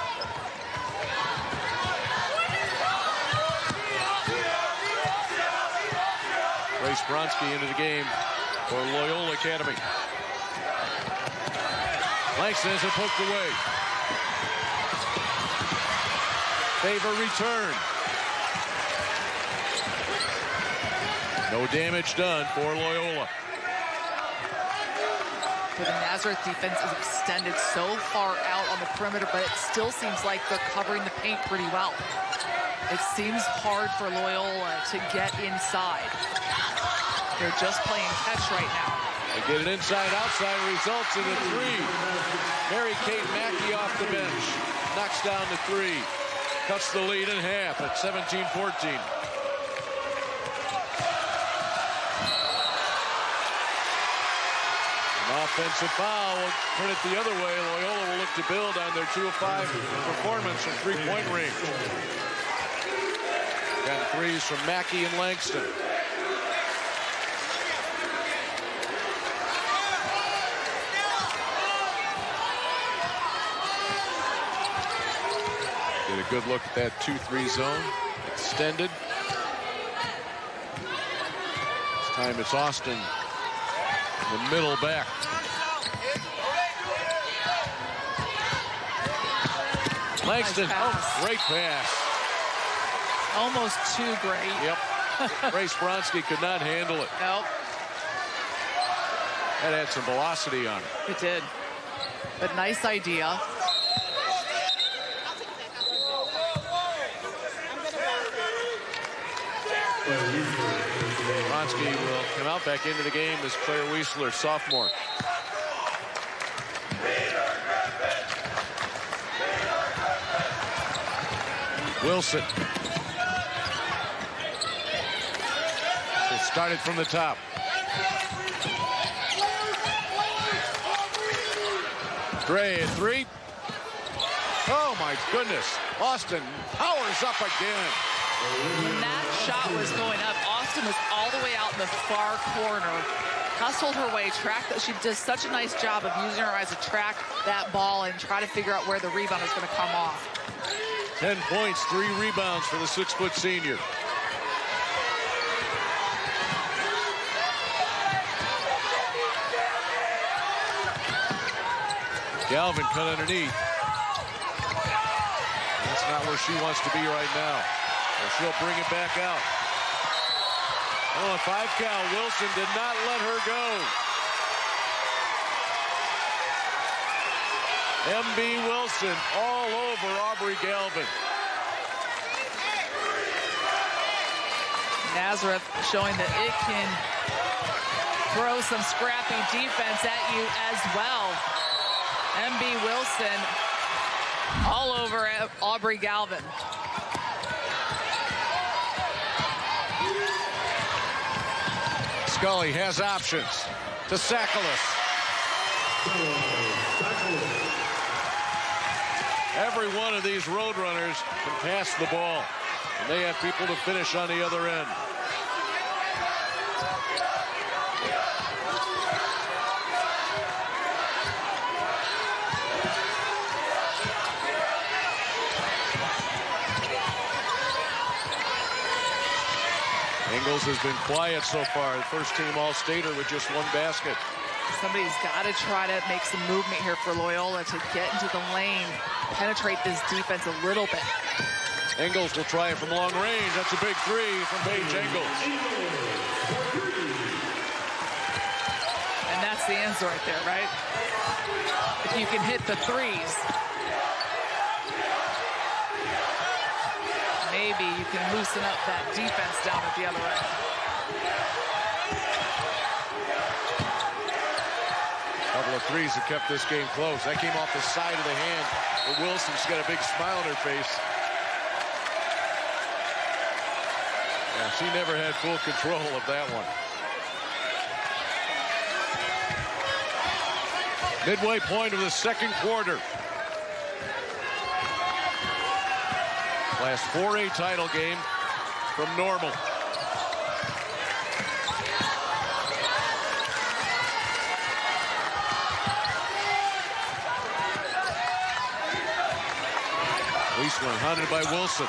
Grace Bronski into the game for Loyola Academy. Langston has it poked away. Favor return. No damage done for Loyola. The Nazareth defense is extended so far out on the perimeter, but it still seems like they're covering the paint pretty well. It seems hard for Loyola to get inside. They're just playing catch right now. They get it inside, outside, results in a 3. Mary Kate Mackey off the bench. Knocks down the 3. Cuts the lead in half at 17-14. An offensive foul will turn it the other way. Loyola will look to build on their 2 of 5 performance from 3-point range. Got 3s from Mackey and Langston. Get a good look at that 2-3 zone. Extended. This time it's Austin. The middle back. Langston, nice great pass. Almost too great. Yep. Grace Bronski could not handle it. Nope. That had some velocity on it. It did. But nice idea. Bronski will come out back into the game as Claire Wiesler, sophomore. Wilson. It started from the top. Gray at 3. Oh my goodness. Austin powers up again. When that shot was going up, Austin was all the way out in the far corner, hustled her way, tracked that. She does such a nice job of using her eyes to track that ball and try to figure out where the rebound is going to come off. 10 points, 3 rebounds for the 6-foot senior. Galvin cut underneath. That's not where she wants to be right now. Well, she'll bring it back out. Oh, a 5 count. Wilson did not let her go. M.B. Wilson all over Aubrey Galvin. Nazareth showing that it can throw some scrappy defense at you as well. M.B. Wilson all over Aubrey Galvin. Scully has options to Sackless. Every one of these road runners can pass the ball, and they have people to finish on the other end. Ingles has been quiet so far. The first team All-Stater with just one basket. Somebody's got to try to make some movement here for Loyola to get into the lane, penetrate this defense a little bit. Ingles will try it from long range. That's a big three from Paige Ingles. And that's the answer right there, right? If you can hit the threes, maybe you can loosen up that defense down at the other end. Couple of threes that kept this game close. That came off the side of the hand. But Wilson's got a big smile on her face. Yeah, she never had full control of that one. Midway point of the second quarter. Class 4A title game from Normal. Leisman hunted by Wilson.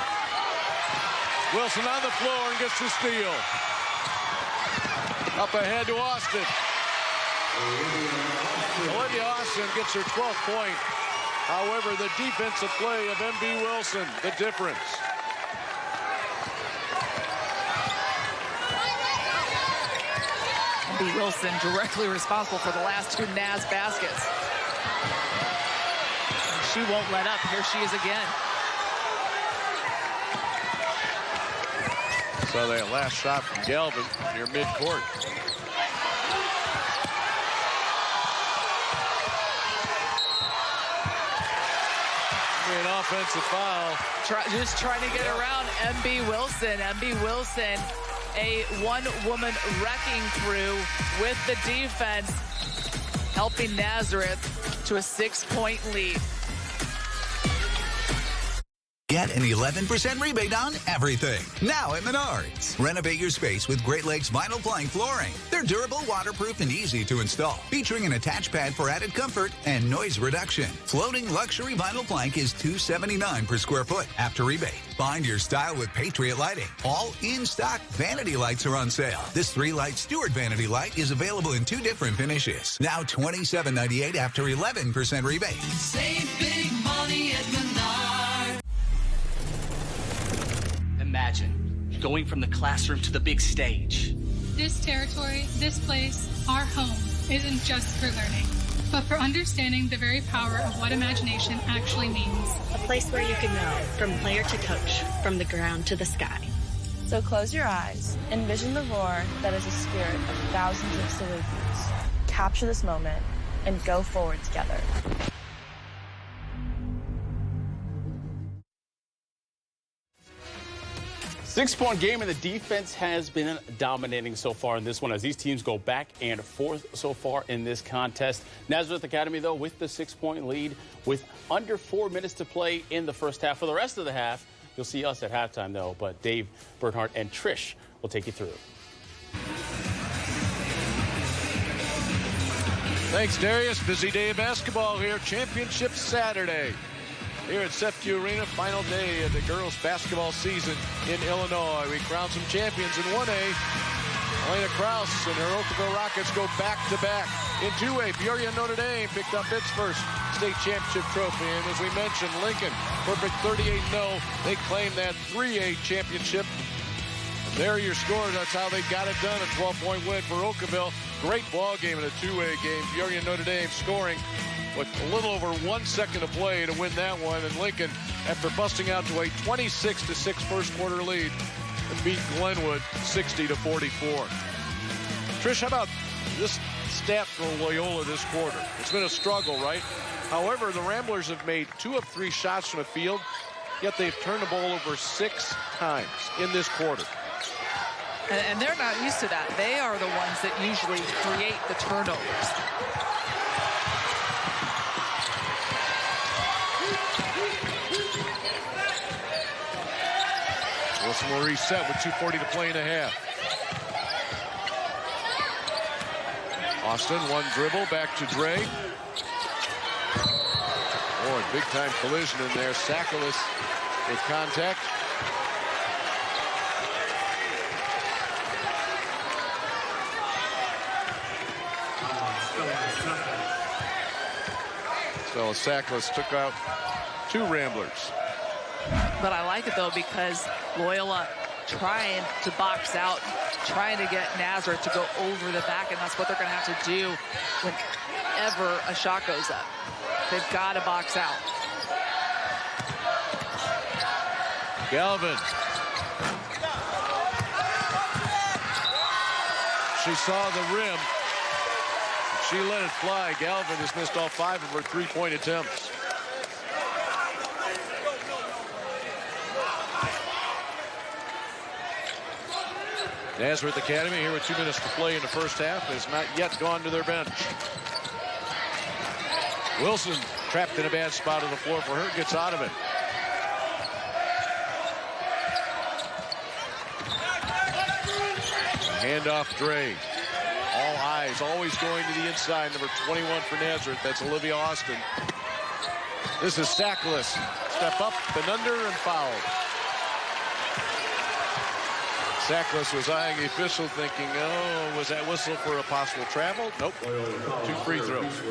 Wilson on the floor and gets the steal. Up ahead to Austin. Olivia Austin gets her 12th point. However, the defensive play of M.B. Wilson, the difference. M.B. Wilson directly responsible for the last two Naz baskets. And she won't let up. Here she is again. So that last shot from Galvin near midcourt. An offensive foul. Just trying to get around M.B. Wilson. M.B. Wilson, a one-woman wrecking crew with the defense, helping Nazareth to a 6-point lead. Get an 11% rebate on everything. Now at Menards. Renovate your space with Great Lakes vinyl plank flooring. They're durable, waterproof, and easy to install. Featuring an attached pad for added comfort and noise reduction. Floating luxury vinyl plank is $279 per square foot after rebate. Find your style with Patriot Lighting. All in-stock vanity lights are on sale. This 3-light Stewart vanity light is available in 2 different finishes. Now $27.98 after 11% rebate. Save big money at Menards. Imagine going from the classroom to the big stage. This territory, this place, our home, isn't just for learning, but for understanding the very power of what imagination actually means. A place where you can go from player to coach, from the ground to the sky. So close your eyes, envision the roar that is a spirit of thousands of Salukis. Capture this moment and go forward together. Six-point game, and the defense has been dominating so far in this one as these teams go back and forth so far in this contest. Nazareth Academy, though, with the 6-point lead with under 4 minutes to play in the first half. For the rest of the half, you'll see us at halftime, though, but Dave, Bernhardt, and Trish will take you through. Thanks, Darius. Busy day of basketball here. Championship Saturday here at Seftiu Arena. Final day of the girls' basketball season in Illinois. We crowned some champions in 1A. Elena Krause and her Oakville Rockets go back-to-back. In 2A, Peoria Notre Dame picked up its first state championship trophy. And as we mentioned, Lincoln, perfect 38-0. They claim that 3A championship. And there are your scores. That's how they got it done. A 12-point win for Oakville. Great ball game in a 2A game. Peoria Notre Dame scoring with a little over 1 second to play to win that one. And Lincoln, after busting out to a 26-6 first quarter lead, and beat Glenwood 60-44. Trish, how about this stat for Loyola this quarter? It's been a struggle, right? However, the Ramblers have made 2 of 3 shots from the field, yet they've turned the ball over 6 times in this quarter. And they're not used to that. They are the ones that usually create the turnovers. Wilson will reset with 2:40 to play in a half. Austin, one dribble, back to Dre. Oh, a big-time collision in there. Sakalis with contact. So Sakalis took out two Ramblers. But I like it, though, because Loyola trying to box out, trying to get Nazareth to go over the back, and that's what they're going to have to do whenever a shot goes up. They've got to box out. Galvin. She saw the rim. She let it fly. Galvin has missed all 5 of her 3-point attempts. Nazareth Academy here with 2 minutes to play in the first half has not yet gone to their bench. Wilson trapped in a bad spot on the floor for her, gets out of it. Handoff Dre. All eyes always going to the inside. Number 21 for Nazareth. That's Olivia Austin. This is Sakalis. Step up and under and foul. Sakalis was eyeing the official thinking, oh, was that whistle for a possible travel? Nope. 2 free throws.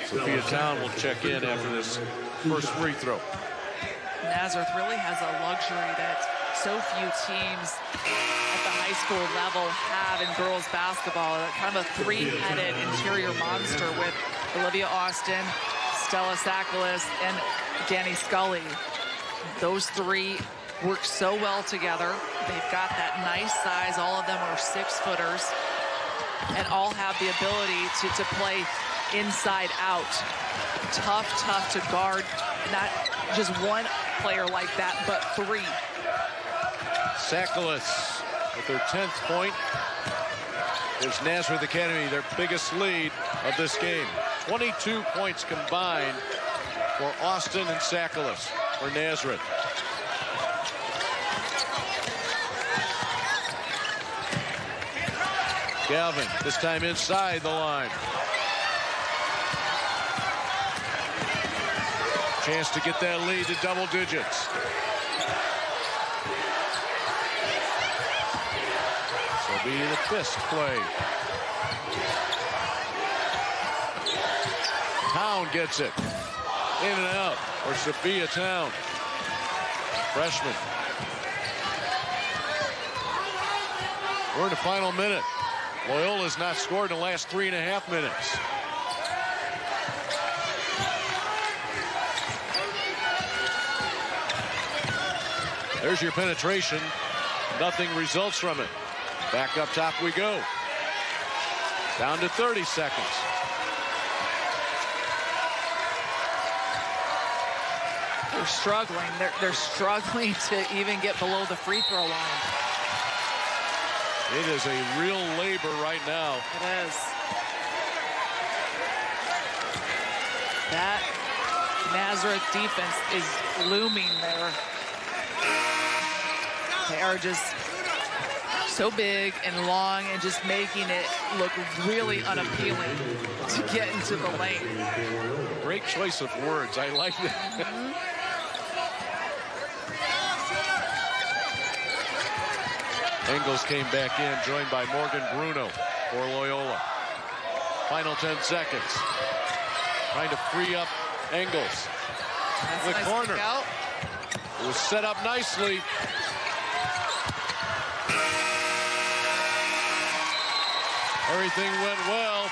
Sophia Town will check in after this first free throw. Nazareth really has a luxury that so few teams at the high school level have in girls basketball. Kind of a 3-headed interior monster with Olivia Austin, Stella Sakalis, and Danny Scully. Those 3 work so well together. They've got that nice size. All of them are 6-footers and all have the ability to play inside out. Tough to guard. Not just one player like that, but 3. Sakalis with their 10th point. Gives Nazareth Academy their biggest lead of this game. 22 points combined for Austin and Sakalis for Nazareth. Galvin, this time inside the line. Chance to get that lead to double digits. This will be the fist play. Town gets it. In and out for Sophia Town. Freshman. We're in the final minute. Loyola's not scored in the last 3.5 minutes. There's your penetration. Nothing results from it. Back up top we go. Down to 30 seconds. They're struggling. They're struggling to even get below the free throw line. It is a real labor right now. It is. That Nazareth defense is looming there. They are just so big and long and just making it look really unappealing to get into the lane. Great choice of words. I like that. Engels came back in, joined by Morgan Bruno for Loyola. Final 10 seconds. Trying to free up Engels. That's the nice corner. It was set up nicely. Everything went well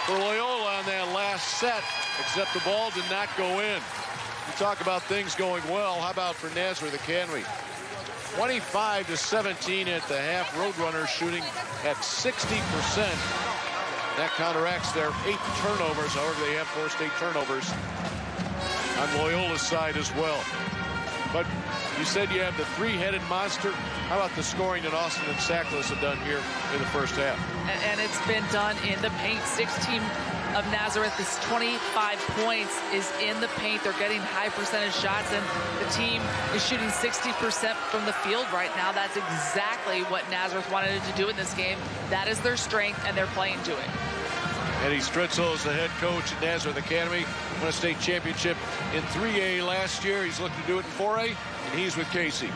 for Loyola on that last set, except the ball did not go in. You talk about things going well. How about for Nazareth Academy? 25-17 at the half. Roadrunners shooting at 60%. That counteracts their 8 turnovers. However, they have forced 8 turnovers on Loyola's side as well. But you said you have the 3-headed monster. How about the scoring that Austin and Sakalis have done here in the first half? And it's been done in the paint. 16 of Nazareth. This 25 points is in the paint. They're getting high percentage shots, and the team is shooting 60% from the field right now. That's exactly what Nazareth wanted to do in this game. That is their strength, and they're playing to it. Eddie Stritzel is the head coach at Nazareth Academy. Won a state championship in 3A last year. He's looking to do it in 4A, and he's with Casey.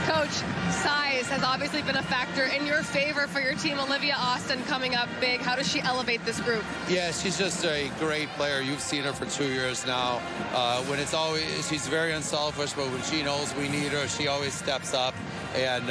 Coach, size has obviously been a factor in your favor for your team. Olivia Austin coming up big. How does she elevate this group? Yeah, she's just a great player. You've seen her for 2 years now. When it's always, she's very unselfish, but when she knows we need her, she always steps up. And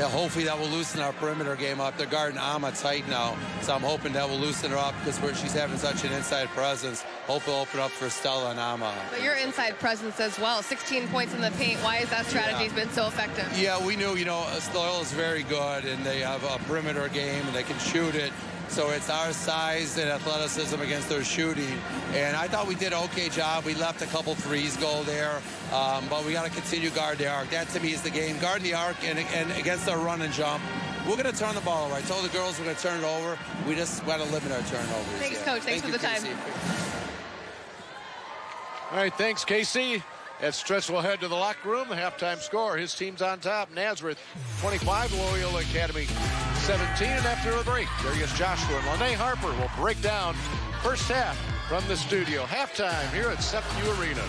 hopefully that will loosen our perimeter game up. They're guarding Amma tight now, so I'm hoping that will loosen her up because she's having such an inside presence. Hope it'll open up for Stella and Amma. But your inside presence as well, 16 points in the paint. Why has that strategy been so effective? Yeah, we knew, Loyola is very good, and they have a perimeter game, and they can shoot it. So it's our size and athleticism against their shooting. And I thought we did an okay job. We left a couple threes go there, but we got to continue guard the arc. That, to me, is the game. Guard the arc and against our run and jump. We're going to turn the ball over. I told the girls we're going to turn it over. We just got to limit our turnovers. Thanks, Coach. Thanks for the time. All right, thanks, Casey. As Stretch will head to the locker room, the halftime score, his team's on top. Nazareth 25, Loyola Academy 17. And after the break, Darius Joshua and Lene Harper will break down first half from the studio. Halftime here at SEPU Arena.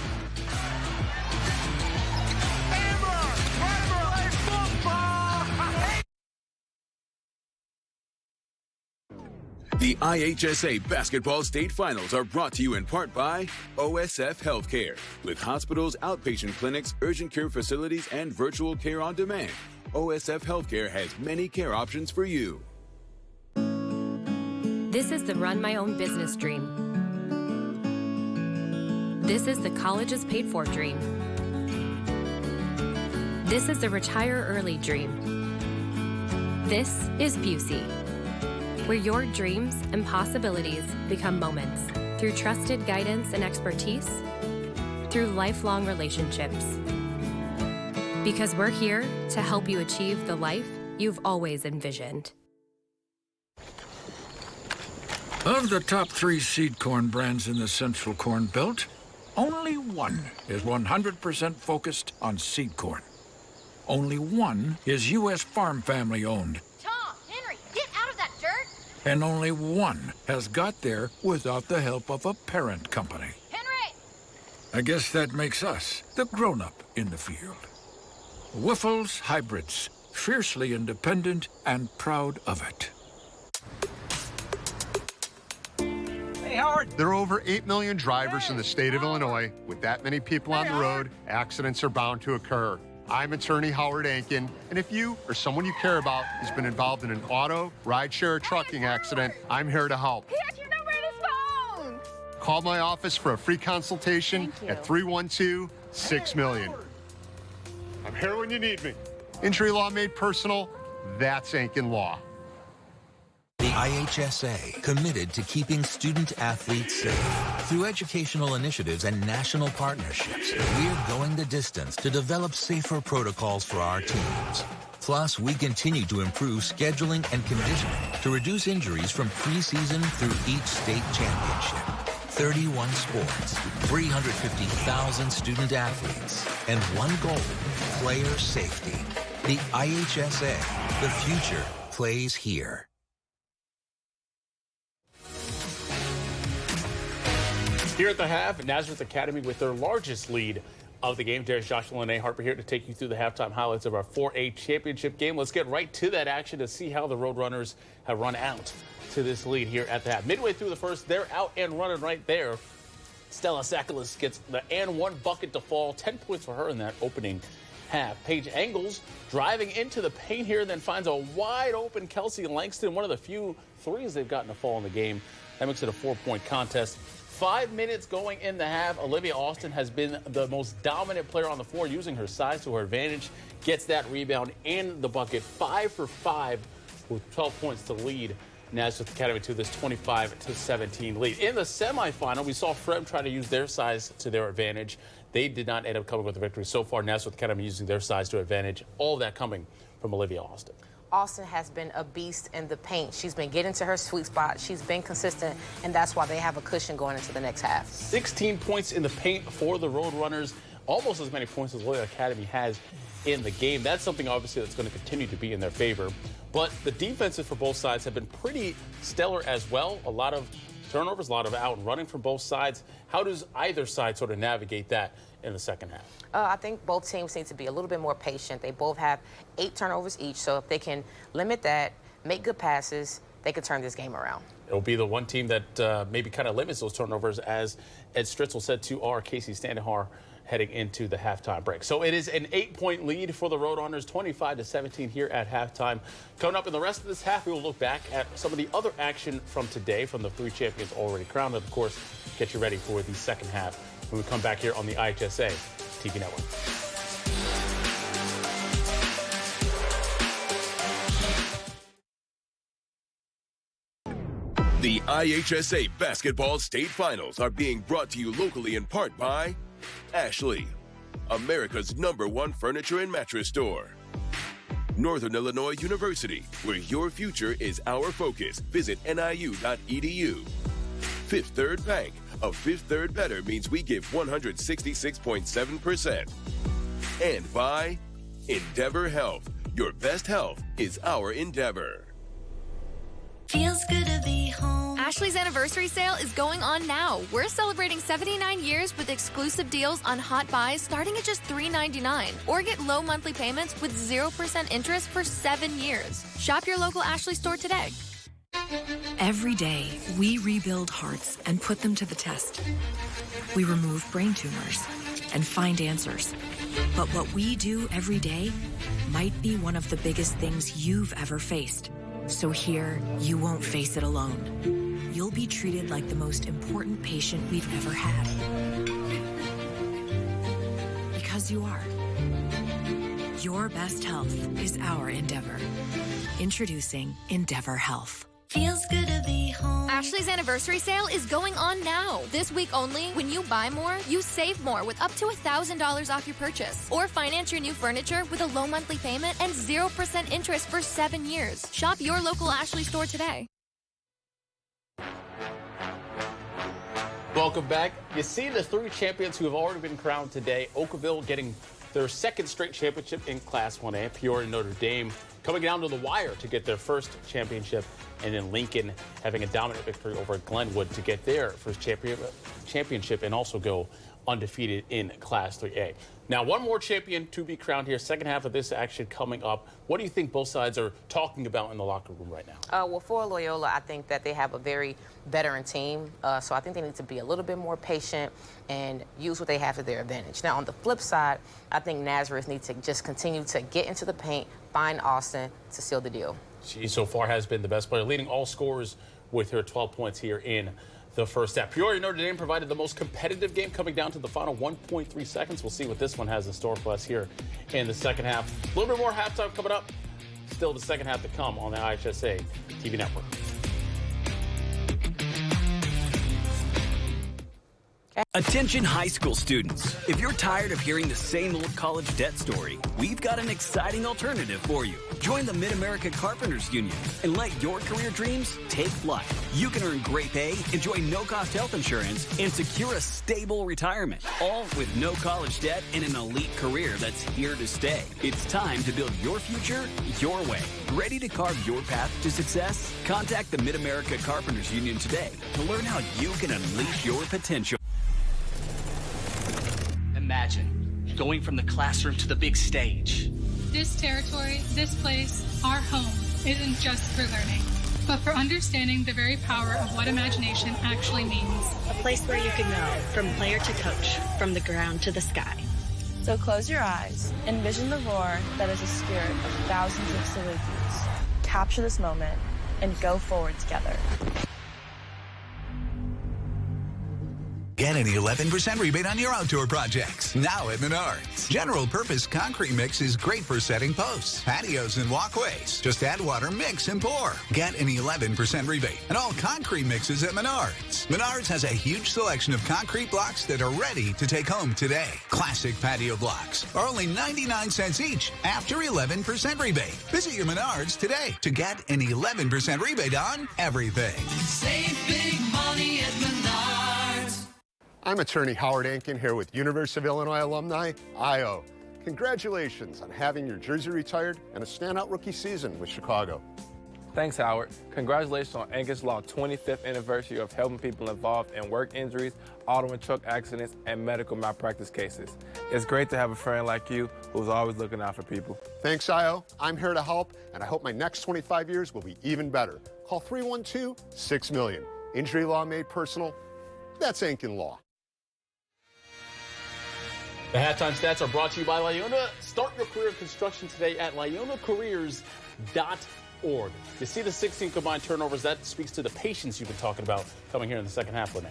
The IHSA Basketball State Finals are brought to you in part by OSF Healthcare. With hospitals, outpatient clinics, urgent care facilities, and virtual care on demand, OSF Healthcare has many care options for you. This is the run my own business dream. This is the colleges paid for dream. This is the retire early dream. This is Busey, where your dreams and possibilities become moments through trusted guidance and expertise, through lifelong relationships. Because we're here to help you achieve the life you've always envisioned. Of the top 3 seed corn brands in the Central Corn Belt, only one is 100% focused on seed corn. Only one is U.S. Farm Family owned. Tom, Henry, get out of that dirt! And only one has got there without the help of a parent company. Henry! I guess that makes us the grown-up in the field. Wyffels Hybrids, fiercely independent and proud of it. Hey, Howard. There are over 8 million drivers in the state of Illinois. With that many people on the road, accidents are bound to occur. I'm attorney Howard Ankin, and if you or someone you care about has been involved in an auto, rideshare, or trucking accident, I'm here to help. He has your number in his phone! Call my office for a free consultation at 312-6-million. I'm here when you need me. Injury law made personal, that's Ankin Law. The IHSA, committed to keeping student athletes safe. Through educational initiatives and national partnerships, we're going the distance to develop safer protocols for our teams. Plus, we continue to improve scheduling and conditioning to reduce injuries from preseason through each state championship. 31 sports, 350,000 student athletes, and one goal, player safety. The IHSA, the future plays here. Here at the half, Nazareth Academy with their largest lead of the game. Darius Joshua and Lene Harper here to take you through the halftime highlights of our 4A championship game. Let's get right to that action to see how the Roadrunners have run out to this lead here at the half. Midway through the first, they're out and running right there. Stella Sakalis gets the and one bucket to fall. 10 points for her in that opening half. Paige Engels driving into the paint here, then finds a wide open Kelsey Langston, one of the few threes they've gotten to fall in the game. That makes it a 4-point contest. 5 minutes going in the half. Olivia Austin has been the most dominant player on the floor, using her size to her advantage. Gets that rebound and the bucket. 5 for 5 with 12 points to lead Nazareth Academy to this 25-17 lead. In the semifinal, we saw Frem try to use their size to their advantage. They did not end up coming with a victory. So far, Nazareth Academy using their size to advantage. All of that coming from Olivia Austin. Austin has been a beast in the paint. She's been getting to her sweet spot. She's been consistent, and that's why they have a cushion going into the next half. 16 points in the paint for the Roadrunners, almost as many points as Loyola Academy has in the game. That's something, obviously, that's going to continue to be in their favor. But the defenses for both sides have been pretty stellar as well. A lot of turnovers, a lot of out and running from both sides. How does either side sort of navigate that in the second half? I think both teams need to be a little bit more patient. They both have 8 turnovers each, so if they can limit that, make good passes, they could turn this game around. It'll be the one team that maybe kind of limits those turnovers, as Ed Stritzel said to our Casey Standahar heading into the halftime break. So it is an 8-point lead for the Roadrunners, 25-17 here at halftime. Coming up in the rest of this half, we will look back at some of the other action from today from the 3 champions already crowned, and of course, get you ready for the second half when we come back here on the IHSA TV network. The IHSA Basketball State Finals are being brought to you locally in part by Ashley, America's #1 furniture and mattress store. Northern Illinois University, where your future is our focus. Visit niu.edu. Fifth Third Bank, a Fifth Third better means we give 166.7%. And by Endeavor Health, your best health is our endeavor. Feels good to be home. Ashley's anniversary sale is going on now. We're celebrating 79 years with exclusive deals on hot buys starting at just $3.99. Or get low monthly payments with 0% interest for 7 years. Shop your local Ashley store today. Every day, we rebuild hearts and put them to the test. We remove brain tumors and find answers. But what we do every day might be one of the biggest things you've ever faced. So here, you won't face it alone. You'll be treated like the most important patient we've ever had. Because you are. Your best health is our endeavor. Introducing Endeavor Health. Feels good to be home. Ashley's anniversary sale is going on now. This week only, when you buy more, you save more with up to $1,000 off your purchase. Or finance your new furniture with a low monthly payment and 0% interest for 7 years. Shop your local Ashley store today. Welcome back. You see the 3 champions who have already been crowned today. Oakville getting their 2nd straight championship in Class 1A. Peoria and Notre Dame coming down to the wire to get their first championship. And then Lincoln having a dominant victory over Glenwood to get their first championship and also go undefeated in Class 3A. Now, one more champion to be crowned here. Second half of this action coming up. What do you think both sides are talking about in the locker room right now? Well, for Loyola, I think that they have a very veteran team. So I think they need to be a little bit more patient and use what they have to their advantage. Now, on the flip side, I think Nazareth needs to just continue to get into the paint, find Austin to seal the deal. She so far has been the best player, leading all scorers with her 12 points here in the first half. Peoria Notre Dame provided the most competitive game, coming down to the final 1.3 seconds. We'll see what this one has in store for us here in the second half. A little bit more halftime coming up. Still the second half to come on the IHSA TV network. Attention high school students. If you're tired of hearing the same old college debt story, we've got an exciting alternative for you. Join the Mid-America Carpenters Union and let your career dreams take flight. You can earn great pay, enjoy no-cost health insurance, and secure a stable retirement, all with no college debt and an elite career that's here to stay. It's time to build your future your way. Ready to carve your path to success? Contact the Mid-America Carpenters Union today to learn how you can unleash your potential. Imagine going from the classroom to the big stage. This territory, this place, our home, isn't just for learning, but for understanding the very power of what imagination actually means. A place where you can go from player to coach, from the ground to the sky. So close your eyes, envision the roar that is a spirit of thousands of salutes. Capture this moment and go forward together. Get an 11% rebate on your outdoor projects. Now at Menards. General purpose concrete mix is great for setting posts, patios, and walkways. Just add water, mix, and pour. Get an 11% rebate on all concrete mixes at Menards. Menards has a huge selection of concrete blocks that are ready to take home today. Classic patio blocks are only 99 cents each after 11% rebate. Visit your Menards today to get an 11% rebate on everything. Save big money at Menards. I'm attorney Howard Ankin here with University of Illinois alumni, IO. Congratulations on having your jersey retired and a standout rookie season with Chicago. Thanks, Howard. Congratulations on Angus Law's 25th anniversary of helping people involved in work injuries, auto and truck accidents, and medical malpractice cases. It's great to have a friend like you who's always looking out for people. Thanks, IO. I'm here to help, and I hope my next 25 years will be even better. Call 312-6-million. Injury law made personal. That's Ankin Law. The halftime stats are brought to you by Loyola. Start your career in construction today at LoyolaCareers.org. You see the 16 combined turnovers. That speaks to the patience you've been talking about coming here in the second half, Lene.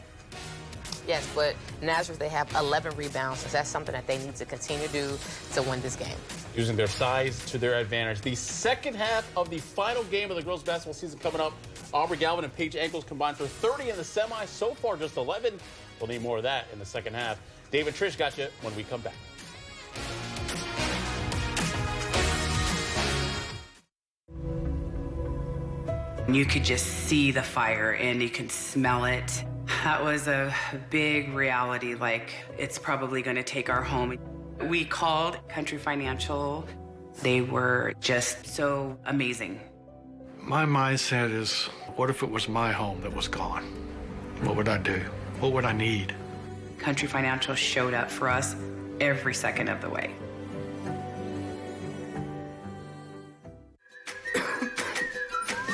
Yes, but Nazareth, they have 11 rebounds, so that's something that they need to continue to do to win this game. Using their size to their advantage. The second half of the final game of the girls' basketball season coming up. Aubrey Galvin and Paige Ankles combined for 30 in the semi. So far, just 11. We'll need more of that in the second half. David Trish got you when we come back. You could just see the fire and you could smell it. That was a big reality, like it's probably going to take our home. We called Country Financial. They were just so amazing. My mindset is, what if it was my home that was gone? What would I do? What would I need? Country Financial showed up for us every second of the way.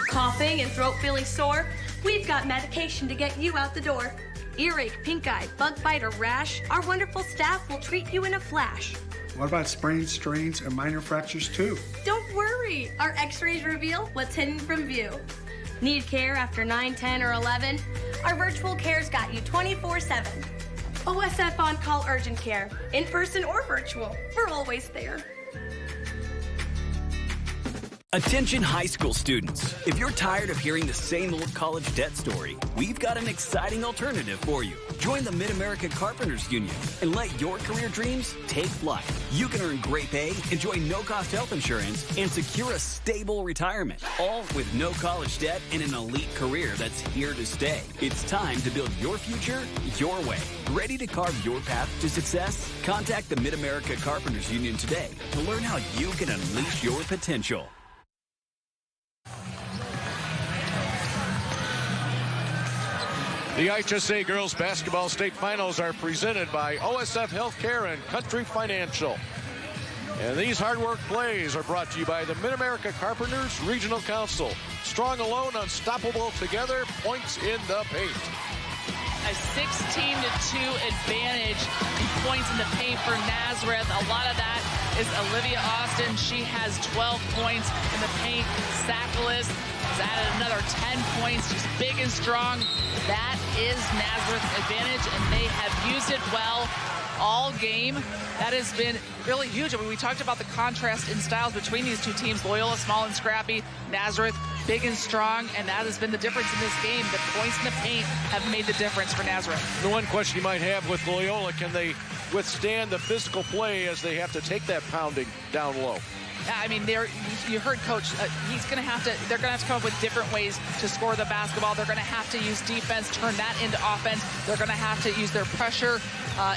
Coughing and throat feeling sore? We've got medication to get you out the door. Earache, pink eye, bug bite, or rash? Our wonderful staff will treat you in a flash. What about sprains, strains, and minor fractures too? Don't worry, our x-rays reveal what's hidden from view. Need care after 9, 10, or 11? Our virtual care's got you 24/7. OSF On-Call Urgent Care, in person or virtual, we're always there. Attention high school students. If you're tired of hearing the same old college debt story, we've got an exciting alternative for you. Join the Mid-America Carpenters Union and let your career dreams take flight. You can earn great pay, enjoy no-cost health insurance, and secure a stable retirement, all with no college debt and an elite career that's here to stay. It's time to build your future your way. Ready to carve your path to success? Contact the Mid-America Carpenters Union today to learn how you can unleash your potential. The IHSA Girls Basketball State Finals are presented by OSF Healthcare and Country Financial. And these hard work plays are brought to you by the Mid-America Carpenters Regional Council. Strong alone, unstoppable together, points in the paint. A 16-2 advantage in points in the paint for Nazareth. A lot of that is Olivia Austin. She has 12 points in the paint. Sakalis has added another 10 points. She's big and strong. That is Nazareth's advantage, and they have used it well all game. That has been really huge. I mean, we talked about the contrast in styles between these two teams. Loyola, small and scrappy. Nazareth, big and strong, and that has been the difference in this game. The points in the paint have made the difference for Nazareth. The one question you might have with Loyola, can they withstand the physical play as they have to take that pounding down low? I mean, you heard Coach, they're going to have to come up with different ways to score the basketball. They're going to have to use defense, turn that into offense. They're going to have to use their pressure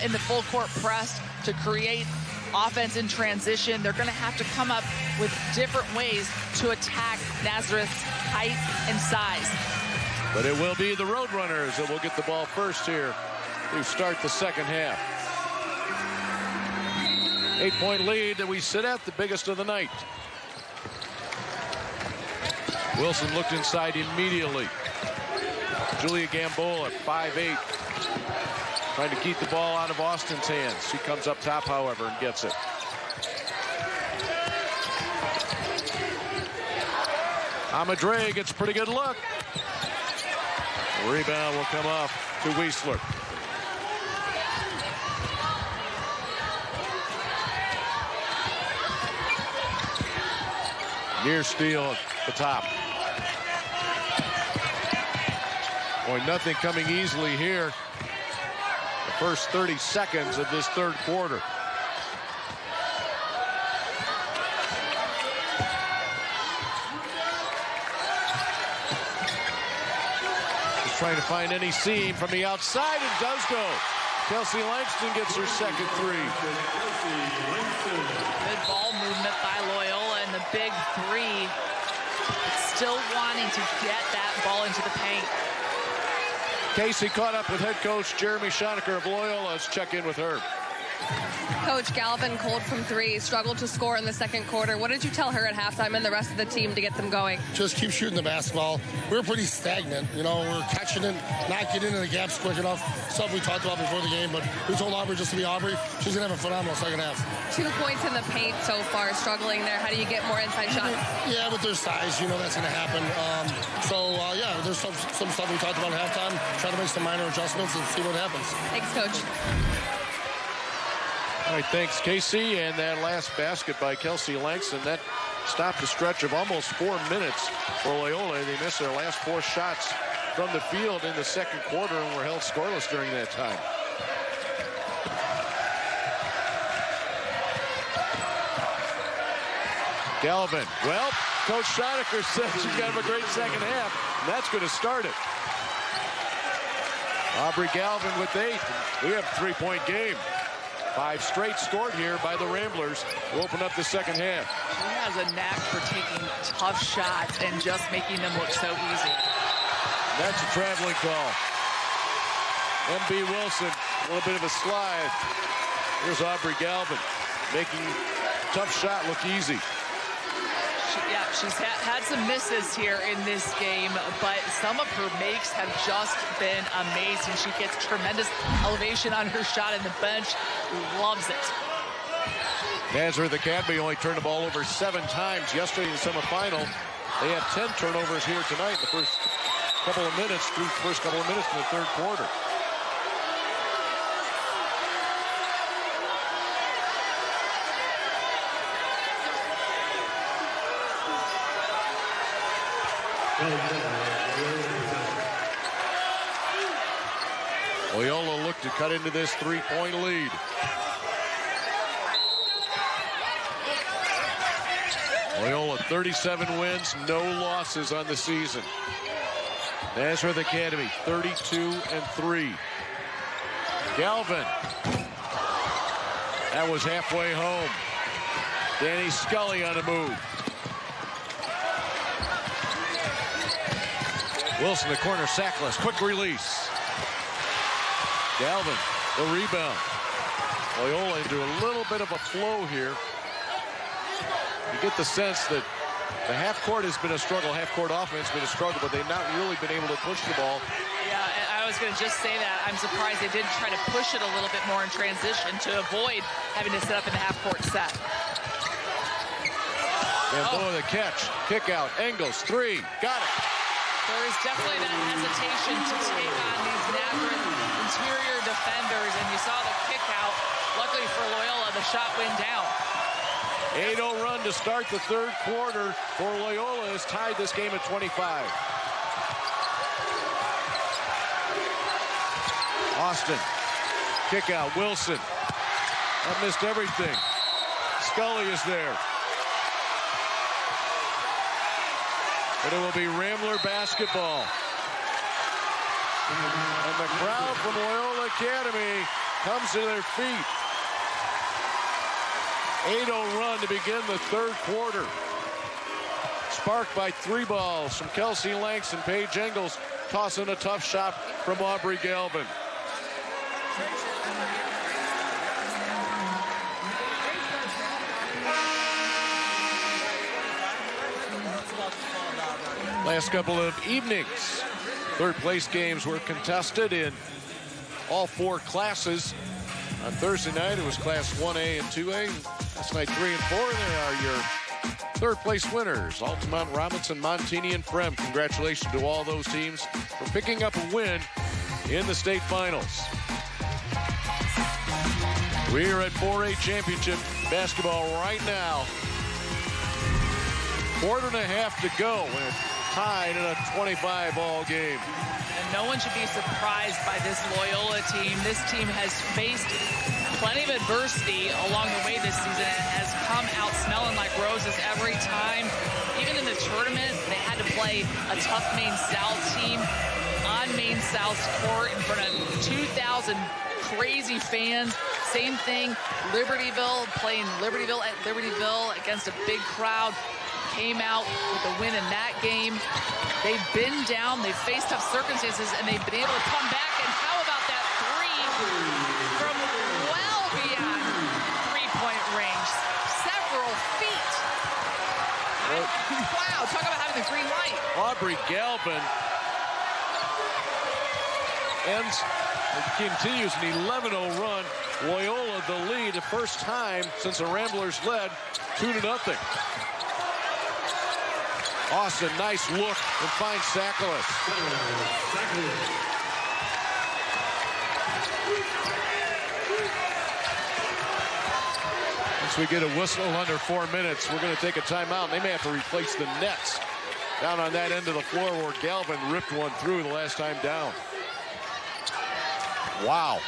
in the full court press to create offense in transition. They're going to have to come up with different ways to attack Nazareth's height and size. But it will be the Roadrunners that will get the ball first here to start the second half. 8-point lead that we sit at, the biggest of the night. Wilson looked inside immediately. Julia Gamboa, 5'8", trying to keep the ball out of Austin's hands. She comes up top, however, and gets it. Amadre gets a pretty good look. The rebound will come off to Wiesler. Near steal at the top. Boy, nothing coming easily here. The first 30 seconds of this third quarter. Just trying to find any seam from the outside, and does go. Kelsey Langston gets her second three. Good ball movement by Loyola, and the big three. Still wanting to get that ball into the paint. Casey caught up with head coach Jeremy Schoenecker of Loyola. Let's check in with her. Coach, Galvin cold from three, struggled to score in the second quarter. What did you tell her at halftime and the rest of the team to get them going? Just keep shooting the basketball. We're pretty stagnant. You know, we're catching it, not getting into the gaps quick enough. Stuff we talked about before the game, but we told Aubrey just to be Aubrey. She's going to have a phenomenal second half. 2 points in the paint so far, struggling there. How do you get more inside shots? Yeah, with their size, you know that's going to happen. Yeah, there's some stuff we talked about at halftime. Try to make some minor adjustments and see what happens. Thanks, Coach. All right, thanks, Casey. And that last basket by Kelsey Langston, that stopped a stretch of almost 4 minutes for Loyola. They missed their last 4 shots from the field in the second quarter and were held scoreless during that time. Galvin. Well, Coach Schoenecker says she's got a great second half, and that's going to start it. Aubrey Galvin with 8. We have a 3-point game. 5 straight scored here by the Ramblers to open up the second half. She has a knack for taking tough shots and just making them look so easy. That's a traveling call. M.B. Wilson, a little bit of a slide. Here's Aubrey Galvin making tough shot look easy. She's had some misses here in this game, but some of her makes have just been amazing. She gets tremendous elevation on her shot, and the bench loves it. Nazareth Academy only turned the ball over 7 times yesterday in the semifinal. They have 10 turnovers here tonight in the first couple of minutes, in the third quarter. Loyola looked to cut into this 3-point lead. Loyola 37 wins, no losses on the season. Nazareth Academy 32-3. Galvin. That was halfway home. Danny Scully on the move. Wilson, the corner, sackless. Quick release. Galvin, the rebound. Loyola into a little bit of a flow here. You get the sense that the half court has been a struggle. Half court offense has been a struggle, but they've not really been able to push the ball. Yeah, I was going to just say that. I'm surprised they didn't try to push it a little bit more in transition to avoid having to set up in the half court set. And the catch. Kick out. Engels, 3. Got it. There is definitely that hesitation to take on these Nazareth interior defenders, and you saw the kick out. Luckily for Loyola, the shot went down. 8-0 run to start the third quarter for Loyola has tied this game at 25. Austin, kick out. Wilson. That missed everything. Scully is there. But it will be Rambler basketball. And the crowd from Loyola Academy comes to their feet. 8-0 run to begin the third quarter. Sparked by 3 balls from Kelsey Langston. Paige Engels tossing a tough shot from Aubrey Galvin. Last couple of evenings, third place games were contested in all 4 classes. On Thursday night, it was Class 1A and 2A. Last night, 3 and 4. They are your third place winners. Altamont, Robinson, Montini, and Frem. Congratulations to all those teams for picking up a win in the state finals. We are at 4A championship basketball right now. Quarter and a half to go, and it's tied in a 25-ball game. And no one should be surprised by this Loyola team. This team has faced plenty of adversity along the way this season and has come out smelling like roses every time. Even in the tournament, they had to play a tough Maine South team on Maine South's court in front of 2,000 crazy fans. Same thing, Libertyville, playing Libertyville at Libertyville against a big crowd. Came out with a win in that game. They've been down, they've faced tough circumstances, and they've been able to come back. And how about that three from well beyond three-point range? Several feet. Wow, talk about having the green light. Aubrey Galvin continues an 11-0 run. Loyola the lead, the first time since the Ramblers led 2-0. Austin, nice look, and finds Sakalas. Once we get a whistle under 4 minutes, we're going to take a timeout. They may have to replace the nets down on that end of the floor where Galvin ripped one through the last time down. Wow.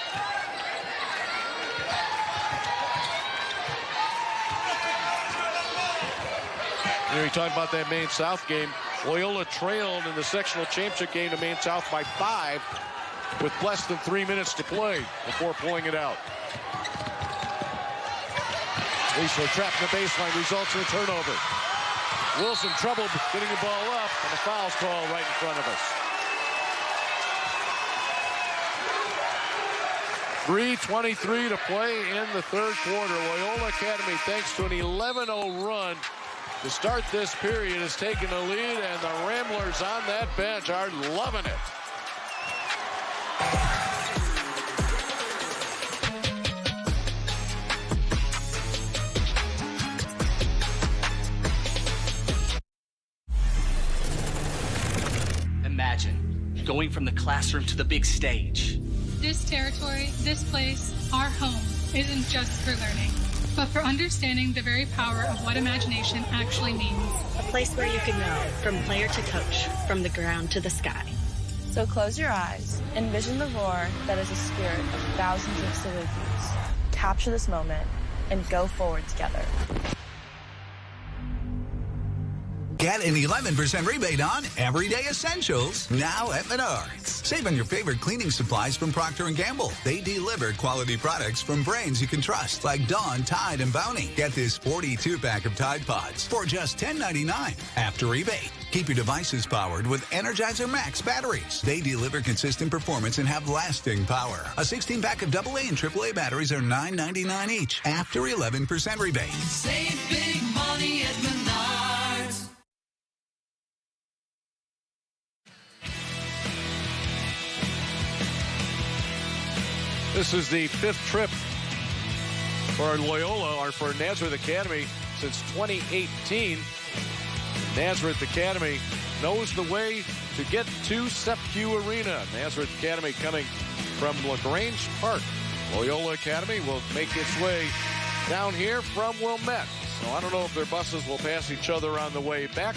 You know, you talk about that Maine South game. Loyola trailed in the sectional championship game to Maine South by 5 with less than 3 minutes to play before pulling it out. Lisa trapped in the baseline, results in a turnover. Wilson trouble getting the ball up, and the foul's call right in front of us. 3:23 to play in the third quarter. Loyola Academy, thanks to an 11-0 run to start this period, has taken the lead, and the Ramblers on that bench are loving it. Imagine going from the classroom to the big stage. This territory, this place, our home, isn't just for learning, but for understanding the very power of what imagination actually means. A place where you can go from player to coach, from the ground to the sky. So close your eyes, envision the roar that is a spirit of thousands of Salukis. Capture this moment and go forward together. Get an 11% rebate on everyday essentials now at Menards. Save on your favorite cleaning supplies from Procter & Gamble. They deliver quality products from brands you can trust, like Dawn, Tide, and Bounty. Get this 42-pack of Tide Pods for just $10.99 after rebate. Keep your devices powered with Energizer Max batteries. They deliver consistent performance and have lasting power. A 16-pack of AA and AAA batteries are $9.99 each after 11% rebate. Save big money at Menards. This is the 5th trip for Loyola, or for Nazareth Academy, since 2018. Nazareth Academy knows the way to get to SEPQ Arena. Nazareth Academy coming from LaGrange Park. Loyola Academy will make its way down here from Wilmette. So I don't know if their buses will pass each other on the way back.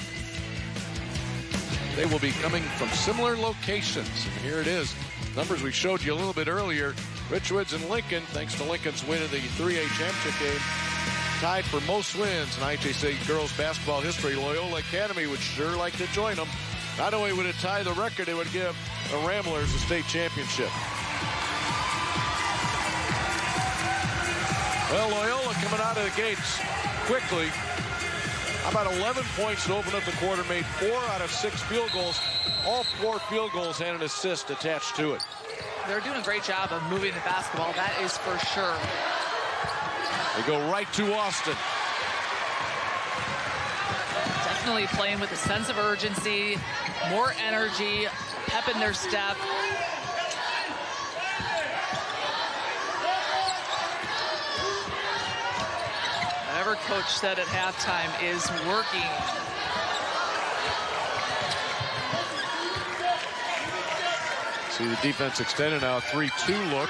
They will be coming from similar locations. And here it is. Numbers we showed you a little bit earlier. Richwoods and Lincoln, thanks to Lincoln's win in the 3A championship game, tied for most wins in IHSA girls basketball history. Loyola Academy would sure like to join them. Not only would it tie the record, it would give the Ramblers a state championship. Well, Loyola coming out of the gates quickly. About 11 points to open up the quarter, made 4 out of 6 field goals. All 4 field goals had an assist attached to it. They're doing a great job of moving the basketball, that is for sure. They go right to Austin. Definitely playing with a sense of urgency, more energy, pep in their step. Whatever coach said at halftime is working. See the defense extended now, 3-2 look.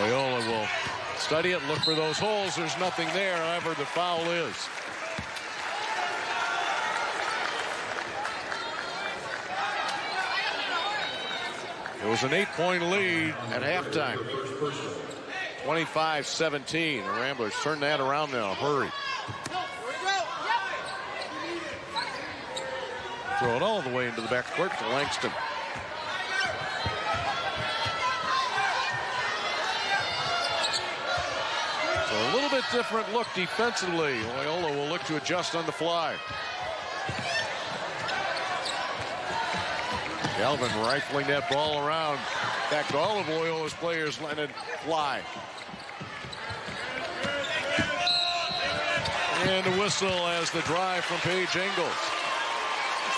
Loyola will Study it, look for those holes. There's nothing there, however the foul is. It was an 8-point lead at halftime. 25-17. The Ramblers turn that around in a hurry. Throw it all the way into the backcourt to Langston. So a little bit different look defensively. Loyola will look to adjust on the fly. Galvin rifling that ball around. In fact, all of Loyola's players let it fly. And the whistle as the drive from Paige Ingles.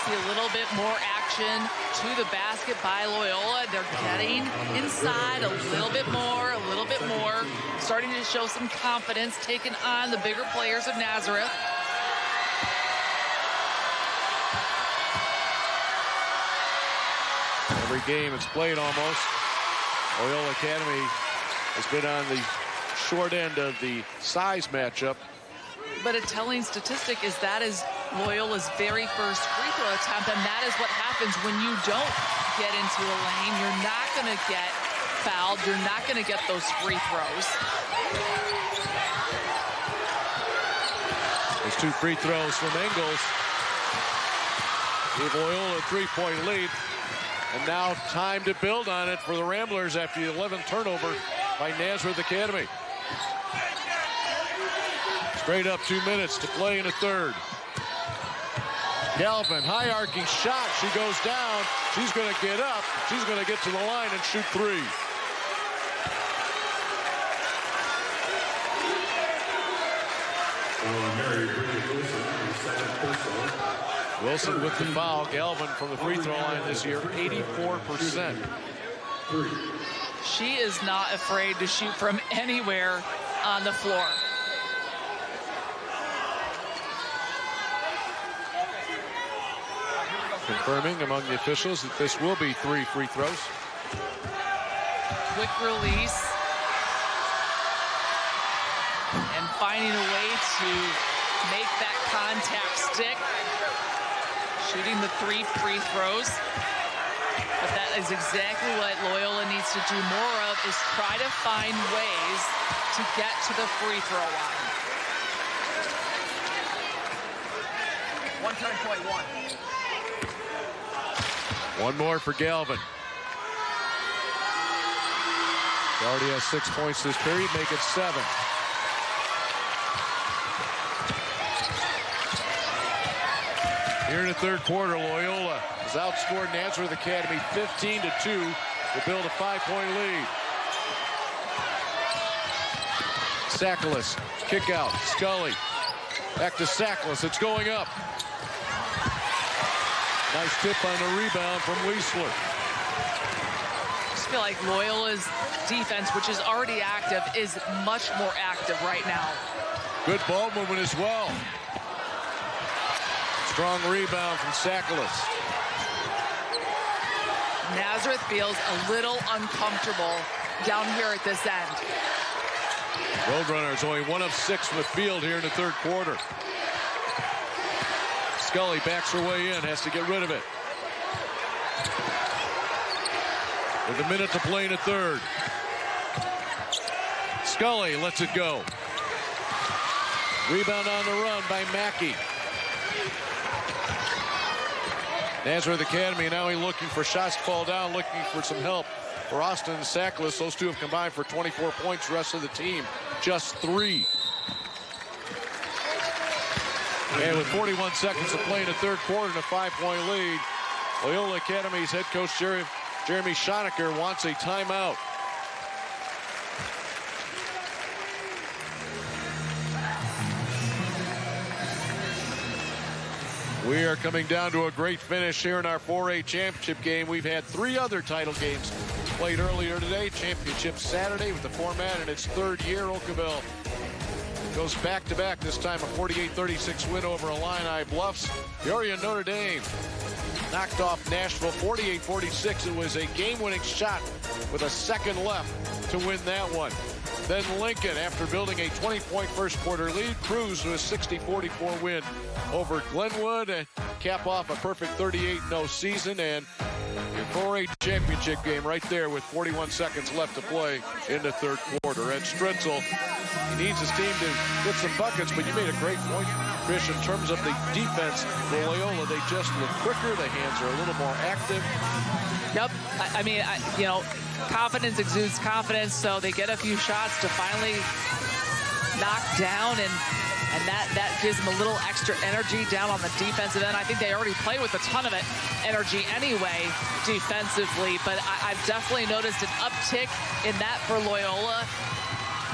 See a little bit more action to the basket by Loyola. They're getting inside a little bit more, starting to show some confidence, taking on the bigger players of Nazareth. Every game it's played almost. Loyola Academy has been on the short end of the size matchup. But a telling statistic is that is Loyola's very first free throw attempt, and that is what happens when you don't get into a lane. You're not going to get fouled. You're not going to get those free throws. There's 2 free throws from Ingles. Give Loyola a 3-point lead. And now time to build on it for the Ramblers after the 11th turnover by Nazareth Academy. Straight up 2 minutes to play in the third. Galvin, high arcing shot. She goes down. She's going to get up. She's going to get to the line and shoot 3. Wilson with the foul. Galvin from the free throw line this year, 84%. She is not afraid to shoot from anywhere on the floor. Confirming among the officials that this will be 3 free throws. Quick release. And finding a way to make that contact stick. Shooting the 3 free throws. But that is exactly what Loyola needs to do more of, is try to find ways to get to the free throw line. 1 turn point 1. One more for Galvin. She already has 6 points this period, make it 7. Here in the third quarter, Loyola has outscored Nazareth Academy 15-2 to build a 5-point lead. Sackles, kick out, Scully. Back to Sackles, it's going up. Nice tip on the rebound from Wiesler. I just feel like Loyola's defense, which is already active, is much more active right now. Good ball movement as well. Strong rebound from Sackles. Nazareth feels a little uncomfortable down here at this end. Roadrunners only 1 of 6 from the field here in the third quarter. Scully backs her way in, has to get rid of it. With a minute to play in the third. Scully lets it go. Rebound on the run by Mackey. Nazareth Academy now looking for shots to fall down, looking for some help for Austin and Sackles. Those 2 have combined for 24 points. The rest of the team, just 3. And with 41 seconds to play in the third quarter and a 5-point lead, Loyola Academy's head coach Jeremy Schoenecker wants a timeout. We are coming down to a great finish here in our 4A championship game. We've had 3 other title games played earlier today. Championship Saturday with the format in its 3rd year. Oakville goes back-to-back, this time a 48-36 win over Illini Bluffs. Peoria Notre Dame knocked off Nashville 48-46. It was a game-winning shot with a second left to win that one. Then Lincoln, after building a 20-point first quarter lead, cruised to a 60-44 win over Glenwood and cap off a perfect 38-0 season. And your 4A championship game right there with 41 seconds left to play in the third quarter. Ed Stritzel, he needs his team to get some buckets, but you made a great point, Trish, in terms of the defense. For Loyola, they just look quicker. The hands are a little more active. Yep. I mean, you know, confidence exudes confidence, so they get a few shots to finally knock down, and that gives them a little extra energy down on the defensive end. I think they already play with a ton of energy anyway defensively, but I've definitely noticed an uptick in that for Loyola.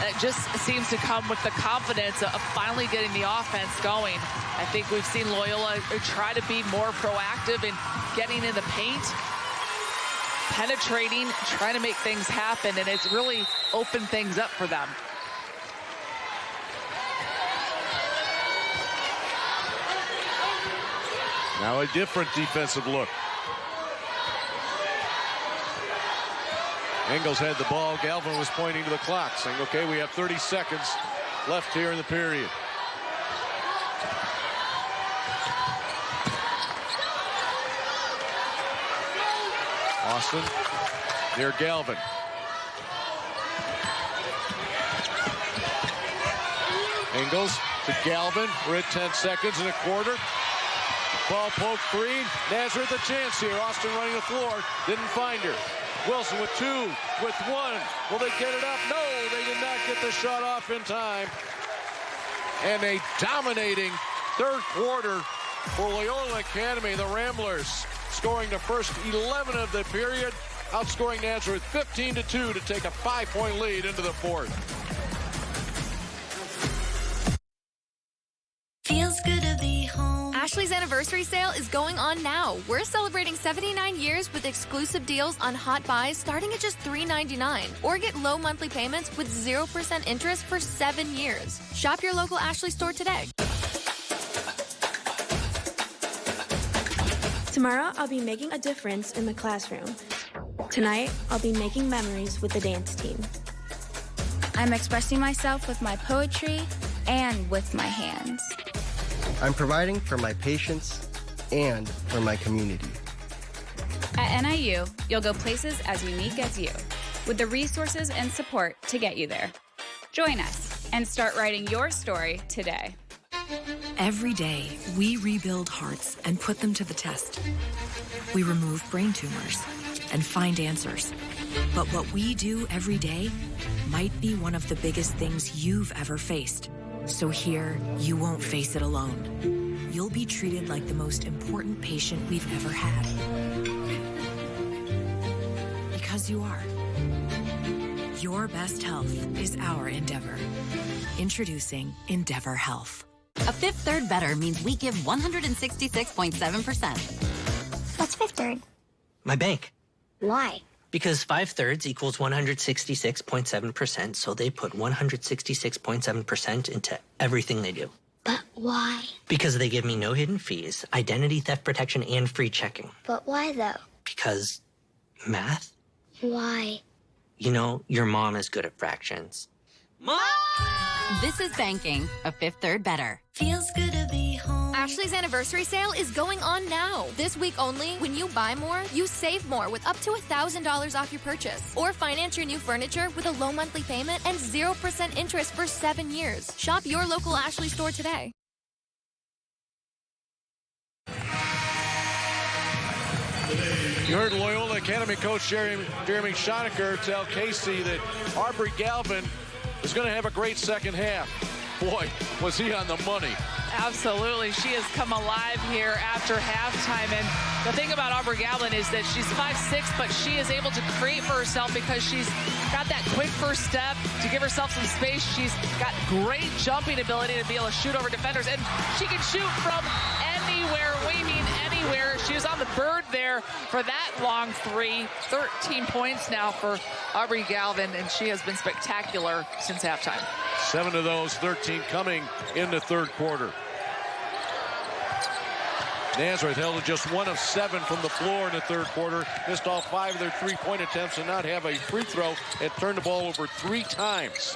It just seems to come with the confidence of finally getting the offense going. I think we've seen Loyola try to be more proactive in getting in the paint, penetrating, trying to make things happen, and it's really opened things up for them. Now a different defensive look. Engels had the ball. Galvin was pointing to the clock, saying, okay, we have 30 seconds left here in the period. Austin near Galvin. Engels to Galvin. We're at 10 seconds and a quarter. Ball poked free. Nazareth a chance here. Austin running the floor. Didn't find her. Wilson with two, with one. Will they get it up? No, they did not get the shot off in time. And a dominating third quarter for Loyola Academy. The Ramblers scoring the first 11 of the period, outscoring Nazareth 15-2 to take a 5-point lead into the fourth. Feels good to be home. Ashley's anniversary sale is going on now. We're celebrating 79 years with exclusive deals on hot buys starting at just $3.99. Or get low monthly payments with 0% interest for 7 years. Shop your local Ashley store today. Tomorrow, I'll be making a difference in the classroom. Tonight, I'll be making memories with the dance team. I'm expressing myself with my poetry and with my hands. I'm providing for my patients and for my community. At NIU, you'll go places as unique as you, with the resources and support to get you there. Join us and start writing your story today. Every day, we rebuild hearts and put them to the test. We remove brain tumors and find answers. But what we do every day might be one of the biggest things you've ever faced. So here, you won't face it alone. You'll be treated like the most important patient we've ever had. Because you are. Your best health is our endeavor. Introducing Endeavor Health. A Fifth Third Better means we give 166.7%. What's Fifth Third? My bank. Why? Because 5/3 equals 166.7%, so they put 166.7% into everything they do. But why? Because they give me no hidden fees, identity theft protection, and free checking. But why, though? Because math? Why? You know, your mom is good at fractions. Mom! This is banking. A Fifth Third Better. Feels good to be home. Ashley's anniversary sale is going on now. This week only, when you buy more, you save more with up to $1,000 off your purchase. Or finance your new furniture with a low monthly payment and 0% interest for 7 years. Shop your local Ashley store today. You heard Loyola Academy coach Jeremy Schoenecker tell Casey that Aubrey Galvin is going to have a great second half. Boy, was he on the money. Absolutely. She has come alive here after halftime. And the thing about Aubrey Galvin is that she's 5'6", but she is able to create for herself because she's got that quick first step to give herself some space. She's got great jumping ability to be able to shoot over defenders. And she can shoot from anywhere. We mean anywhere. She was on the bird there for that long three. 13 points now for Aubrey Galvin, and she has been spectacular since halftime. 7 of those 13 coming in the third quarter. Nazareth held to just 1 of 7 from the floor in the third quarter. Missed all 5 of their three-point attempts and not have a free throw. And turned the ball over 3 times.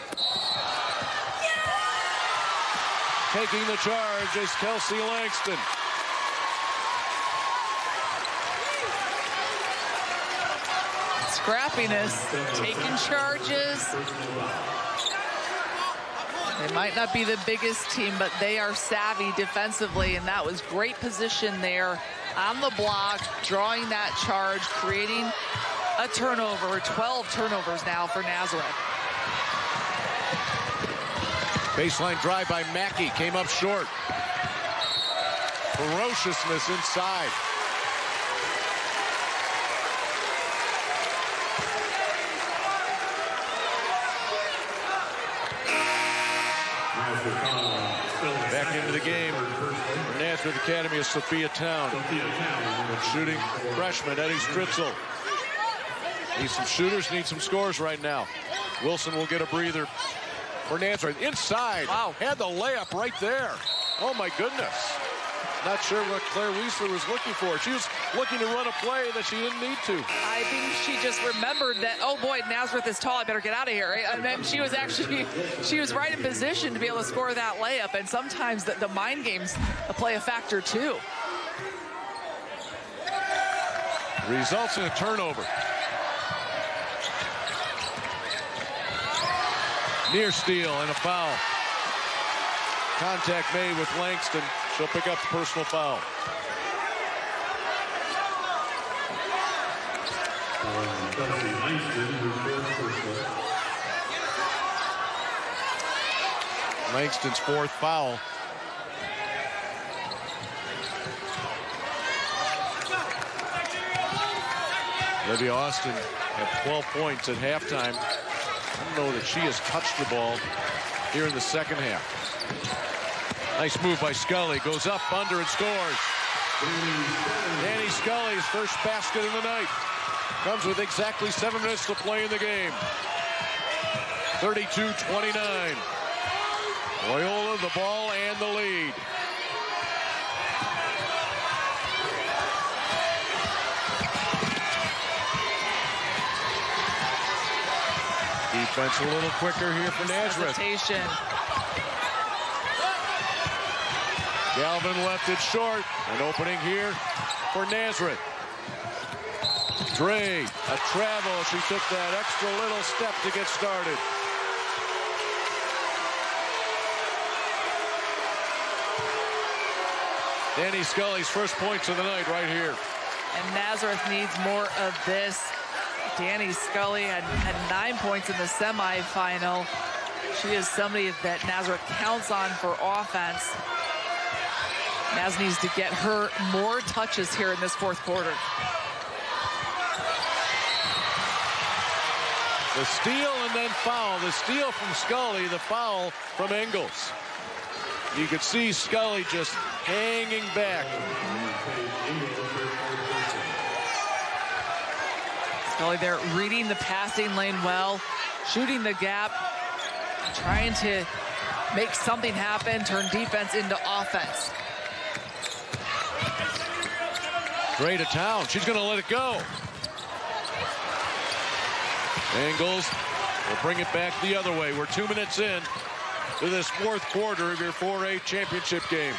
Taking the charge is Kelsey Langston. Scrappiness, taking charges. They might not be the biggest team, but they are savvy defensively, and that was great position there on the block, drawing that charge, creating a turnover. 12 turnovers now for Nazareth. Baseline drive by Mackey, came up short. Ferociousness inside. Back into the game for Nazareth Academy is Sophia Town. And shooting freshman Eddie Stritzel. Need some shooters, need some scores right now. Wilson will get a breather for Nazareth. Inside. Wow. Had the layup right there. Oh my goodness. Not sure what Claire Wiesler was looking for. She was looking to run a play that she didn't need to. I think she just remembered that, oh boy, Nazareth is tall, I better get out of here. And then she was right in position to be able to score that layup. And sometimes the mind games play a factor too. Results in a turnover. Near steal and a foul. Contact made with Langston. She'll pick up the personal foul. Langston's 4th foul. Olivia Austin had 12 points at halftime. I don't know that she has touched the ball here in the second half. Nice move by Scully. Goes up, under, and scores. Danny Scully's first basket of the night. Comes with exactly 7 minutes to play in the game. 32-29. Loyola, the ball and the lead. Defense a little quicker here for Nazareth. Hesitation. Galvin left it short. An opening here for Nazareth. Dre, a travel. She took that extra little step to get started. Danny Scully's first points of the night right here. And Nazareth needs more of this. Danny Scully had 9 points in the semifinal. She is somebody that Nazareth counts on for offense. Naz needs to get her more touches here in this 4th quarter. The steal and then foul. The steal from Scully, the foul from Engels. You could see Scully just hanging back. Scully there reading the passing lane well, shooting the gap, trying to make something happen, turn defense into offense. Dre to Town. She's going to let it go. Engels will bring it back the other way. We're 2 minutes in to this 4th quarter of your 4A championship game.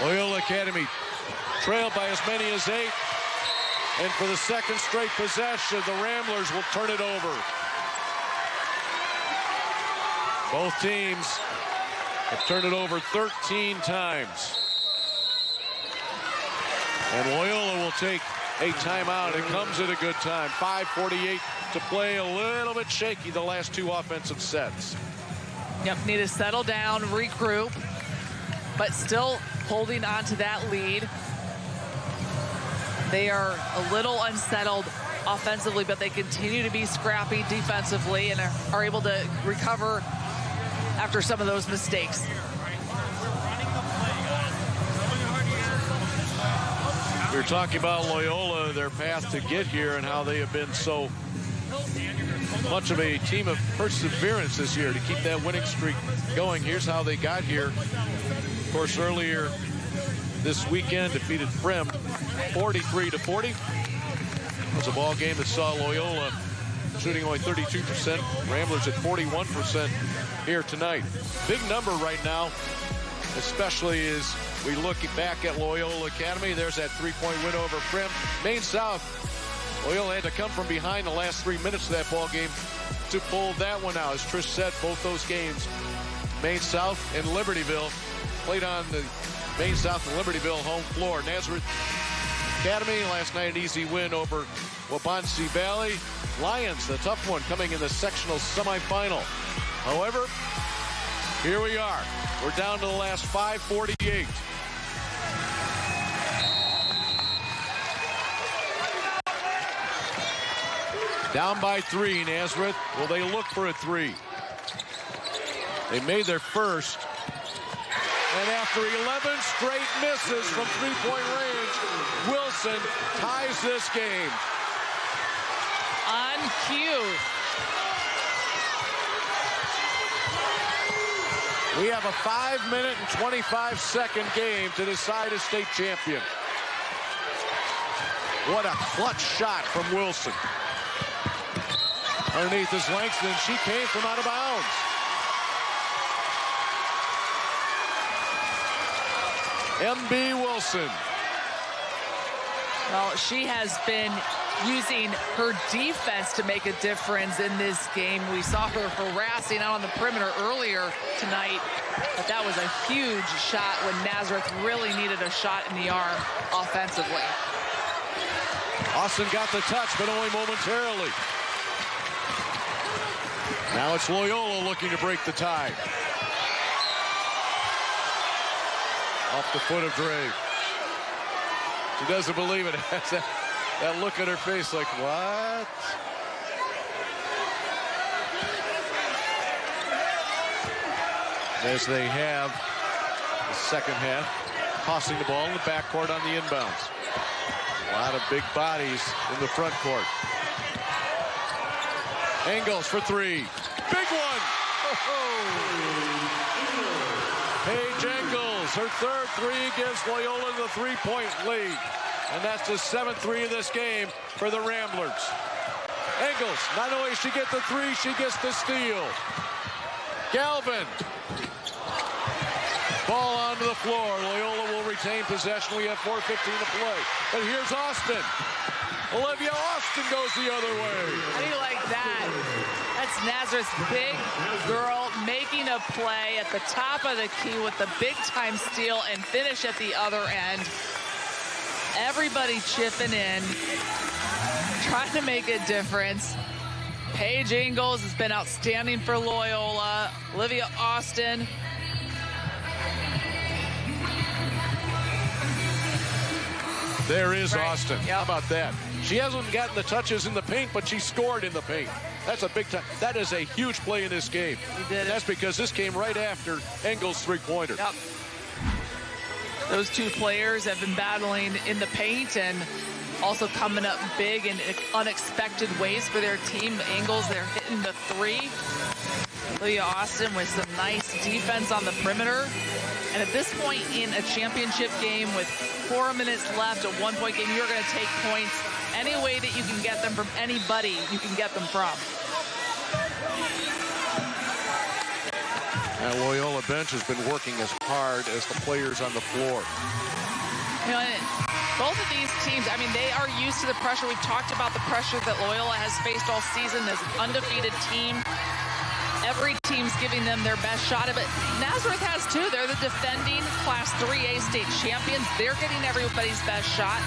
Loyola Academy trailed by as many as 8. And for the second straight possession, the Ramblers will turn it over. Both teams have turned it over 13 times. And Loyola will take a timeout. It comes at a good time. 5:48 to play. A little bit shaky the last 2 offensive sets. Yep, need to settle down, regroup, but still holding on to that lead. They are a little unsettled offensively, but they continue to be scrappy defensively and are able to recover after some of those mistakes. We were talking about Loyola, their path to get here, and how they have been so much of a team of perseverance this year to keep that winning streak going. Here's how they got here. Of course, earlier this weekend defeated Frem 43-40. It was a ball game that saw Loyola shooting only 32%. Ramblers at 41% here tonight. Big number right now, especially as we look back at Loyola Academy. There's that three-point win over Frem. Maine South, Loyola had to come from behind the last 3 minutes of that ball game to pull that one out. As Trish said, both those games, Maine South and Libertyville, played on the Maine South and Libertyville home floor. Nazareth Academy last night, an easy win over Waubonsee Valley. Lions, the tough one, coming in the sectional semifinal. However, here we are. We're down to the last 5:48. Down by 3, Nazareth. Will they look for a 3? They made their first. And after 11 straight misses from three-point range, Wilson ties this game. On cue. We have a 5-minute and 25-second game to decide a state champion. What a clutch shot from Wilson. Underneath is Langston. She came from out of bounds. M.B. Wilson. Well, she has been using her defense to make a difference in this game. We saw her harassing out on the perimeter earlier tonight, but that was a huge shot when Nazareth really needed a shot in the arm offensively. Austin got the touch, but only momentarily. Now it's Loyola looking to break the tie. Off the foot of Dre. She doesn't believe it. That look at her face like, what? As they have the second half, tossing the ball in the backcourt on the inbounds. A lot of big bodies in the front court. Engels for 3. Big one! Paige Engels, her third 3 gives Loyola the 3-point lead. And that's the 7th 3 of this game for the Ramblers. Engels, not only does she get the 3, she gets the steal. Galvin. Ball onto the floor. Loyola will retain possession. We have 4:15 to play. But here's Austin. Olivia Austin goes the other way. How do you like that? That's Nazareth's big girl making a play at the top of the key with the big-time steal and finish at the other end. Everybody chipping in, trying to make a difference. Paige Engels has been outstanding for Loyola. Olivia Austin. There is Austin. Yep. How about that? She hasn't gotten the touches in the paint, but she scored in the paint. That's a big time. That is a huge play in this game. That's because this came right after Engels' three-pointer. Yep. Those two players have been battling in the paint and also coming up big in unexpected ways for their team. Engels, they're hitting the 3. Olivia Austin with some nice defense on the perimeter. And at this point in a championship game with 4 minutes left, a 1-point game, you're going to take points any way that you can get them from anybody you can get them from. That Loyola bench has been working as hard as the players on the floor. You know, both of these teams, I mean, they are used to the pressure. We've talked about the pressure that Loyola has faced all season as an undefeated team. Every team's giving them their best shot of it. Nazareth has too. They're the defending Class 3A state champions. They're getting everybody's best shot.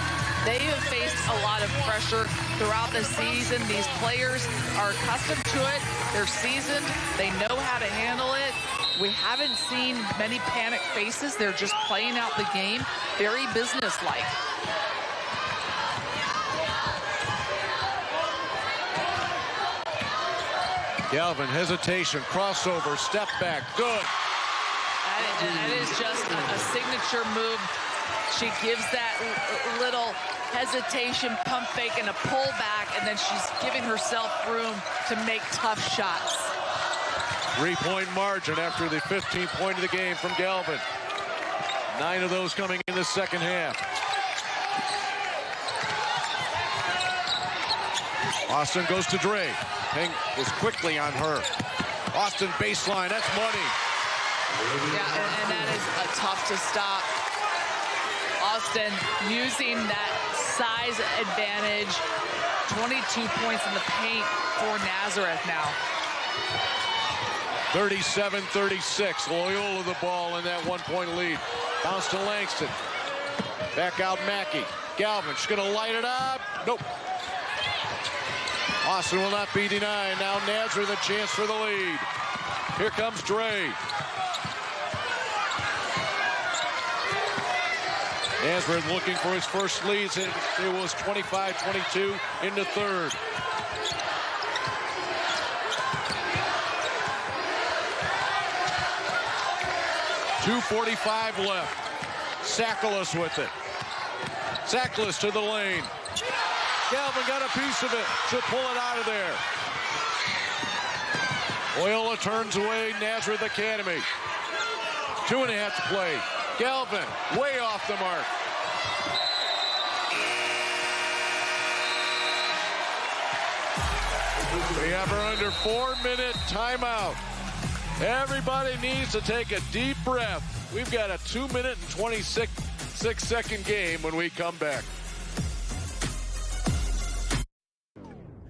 They have faced a lot of pressure throughout the season. These players are accustomed to it. They're seasoned. They know how to handle it. We haven't seen many panic faces. They're just playing out the game very businesslike. Galvin, hesitation, crossover, step back, good. That is just a signature move. She gives that little hesitation, pump fake, and a pull back, and then she's giving herself room to make tough shots. 3-point margin after the 15th point of the game from Galvin. 9 of those coming in the second half. Austin goes to Dre. Ping is quickly on her. Austin baseline, that's money. Yeah, and that is tough to stop. Austin using that size advantage. 22 points in the paint for Nazareth now. 37-36. Loyola the ball in that 1-point lead. Bounce to Langston. Back out Mackey. Galvin, she's going to light it up. Nope. Austin will not be denied. Now Nazareth a chance for the lead. Here comes Dre. Nazareth looking for his first leads. It was 25-22 in the third. .245 left. Sakalas with it. Sakalas to the lane. Galvin got a piece of it. She'll pull it out of there. Loyola turns away Nazareth Academy. 2.5 to play. Galvin way off the mark. We have her under 4-minute timeout. Everybody needs to take a deep breath. We've got a 2-minute and 26-second game when we come back.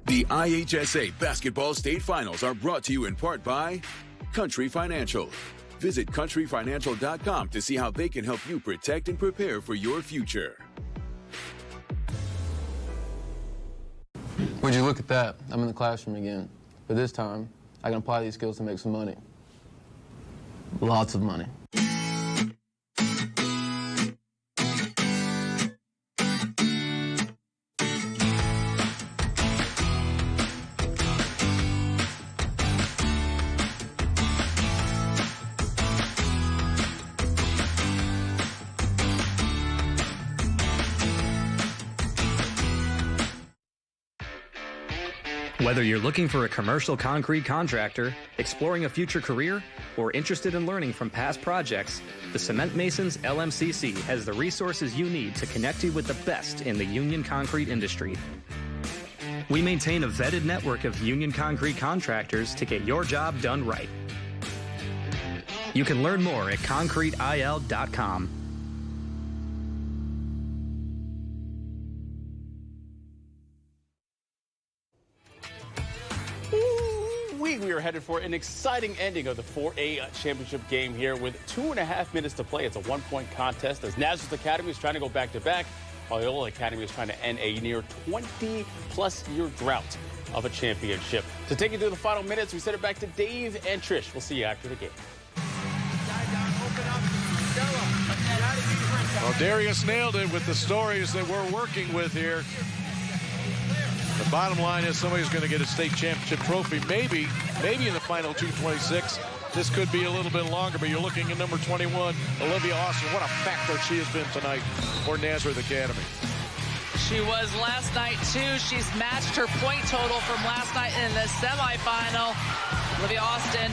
The IHSA Basketball State Finals are brought to you in part by Country Financial. Visit countryfinancial.com to see how they can help you protect and prepare for your future. Would you look at that? I'm in the classroom again. But this time, I can apply these skills to make some money. Lots of money. Whether you're looking for a commercial concrete contractor, exploring a future career, or interested in learning from past projects, the Cement Masons LMCC has the resources you need to connect you with the best in the union concrete industry. We maintain a vetted network of union concrete contractors to get your job done right. You can learn more at concreteil.com. We are headed for an exciting ending of the 4A championship game here with 2.5 minutes to play. It's a 1-point contest as Nazareth Academy is trying to go back-to-back. Loyola Academy is trying to end a near 20-plus year drought of a championship. To take you through the final minutes, we send it back to Dave and Trish. We'll see you after the game. Well, Darius nailed it with the stories that we're working with here. The bottom line is somebody's going to get a state championship trophy, maybe in the final 2:26. This could be a little bit longer, but you're looking at number 21, Olivia Austin. What a factor she has been tonight for Nazareth Academy. She was last night, too. She's matched her point total from last night in the semifinal. Olivia Austin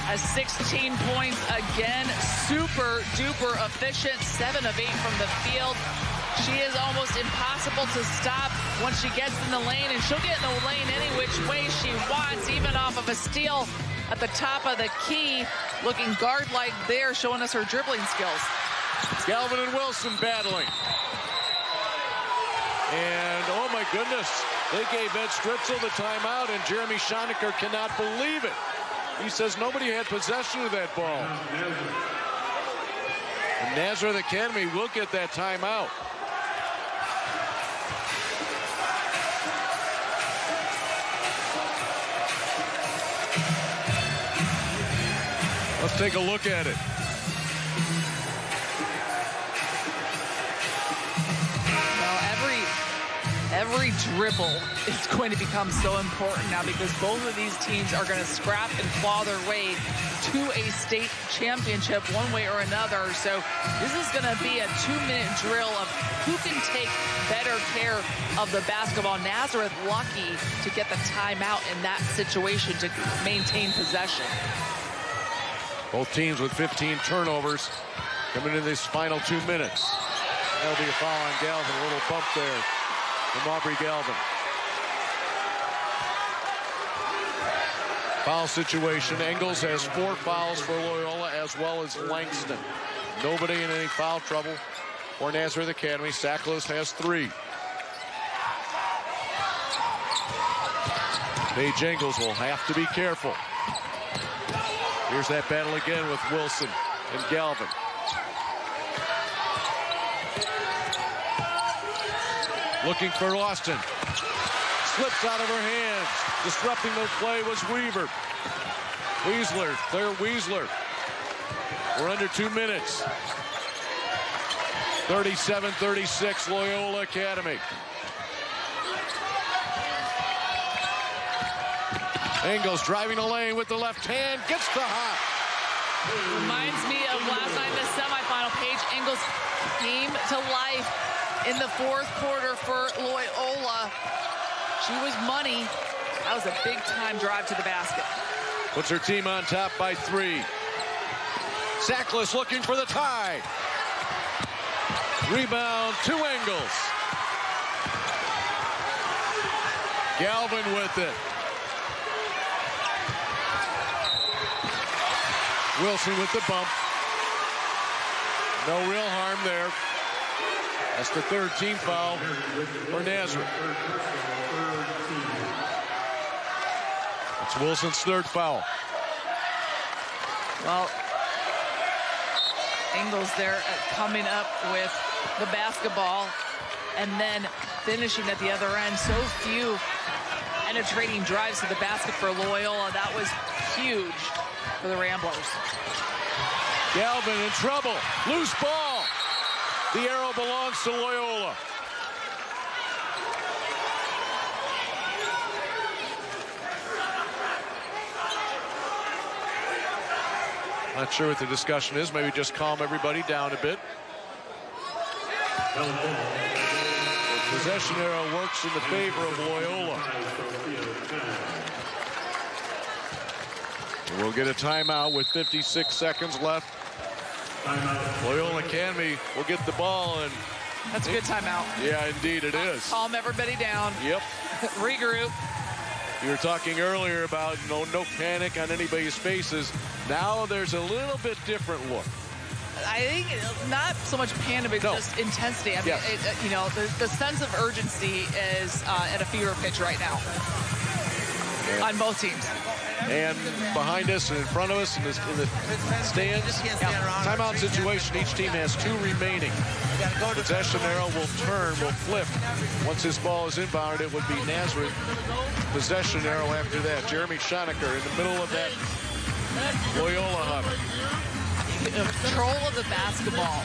has 16 points again. Super duper efficient, 7 of 8 from the field. She is almost impossible to stop once she gets in the lane, and she'll get in the lane any which way she wants, even off of a steal at the top of the key. Looking guard-like there, showing us her dribbling skills. Galvin and Wilson battling. And, oh my goodness, they gave Ed Stritzel the timeout, and Jeremy Schonecker cannot believe it. He says nobody had possession of that ball. And Nazareth Academy will get that timeout. Let's take a look at it. Well, every dribble is going to become so important now because both of these teams are going to scrap and claw their way to a state championship one way or another. So this is going to be a 2-minute drill of who can take better care of the basketball. Nazareth lucky to get the timeout in that situation to maintain possession. Both teams with 15 turnovers. Coming in this final 2 minutes. That'll be a foul on Galvin. A little bump there from Aubrey Galvin. Foul situation. Engels has 4 fouls for Loyola as well as Langston. Nobody in any foul trouble for Nazareth Academy. Sackless has 3. Paige Engels will have to be careful. Here's that battle again with Wilson and Galvin. Looking for Austin. Slips out of her hands. Disrupting the play was Weaver. Weisler, Claire Weisler. We're under 2 minutes. 37-36, Loyola Academy. Engels driving the lane with the left hand, gets the hop. Reminds me of last night in the semifinal. Paige Engels came to life in the 4th quarter for Loyola. She was money. That was a big-time drive to the basket. Puts her team on top by 3. Sackless looking for the tie. Rebound to Engels. Galvin with it. Wilson with the bump. No real harm there. That's the 3rd team foul for Nazareth. That's Wilson's 3rd foul. Well, Engels there coming up with the basketball and then finishing at the other end. So few penetrating drives to the basket for Loyola. That was huge for the Ramblers. Galvin in trouble. Loose ball. The arrow belongs to Loyola. Not sure what the discussion is. Maybe just calm everybody down a bit. The possession arrow works in the favor of Loyola. We'll get a timeout with 56 seconds left. Loyola Academy will get the ball. And that's a good timeout. Yeah, indeed it is. Calm everybody down. Yep. Regroup. You were talking earlier about no panic on anybody's faces. Now there's a little bit different look. I think not so much panic, but just intensity. I mean, yes. The sense of urgency is at a fever pitch right now on both teams. And behind us and in front of us in the stands, timeout situation. Each team has 2 remaining. Possession arrow will flip. Once this ball is inbounded, it would be Nazareth. Possession arrow after that. Jeremy Schonecker in the middle of that Loyola hub. Control of the basketball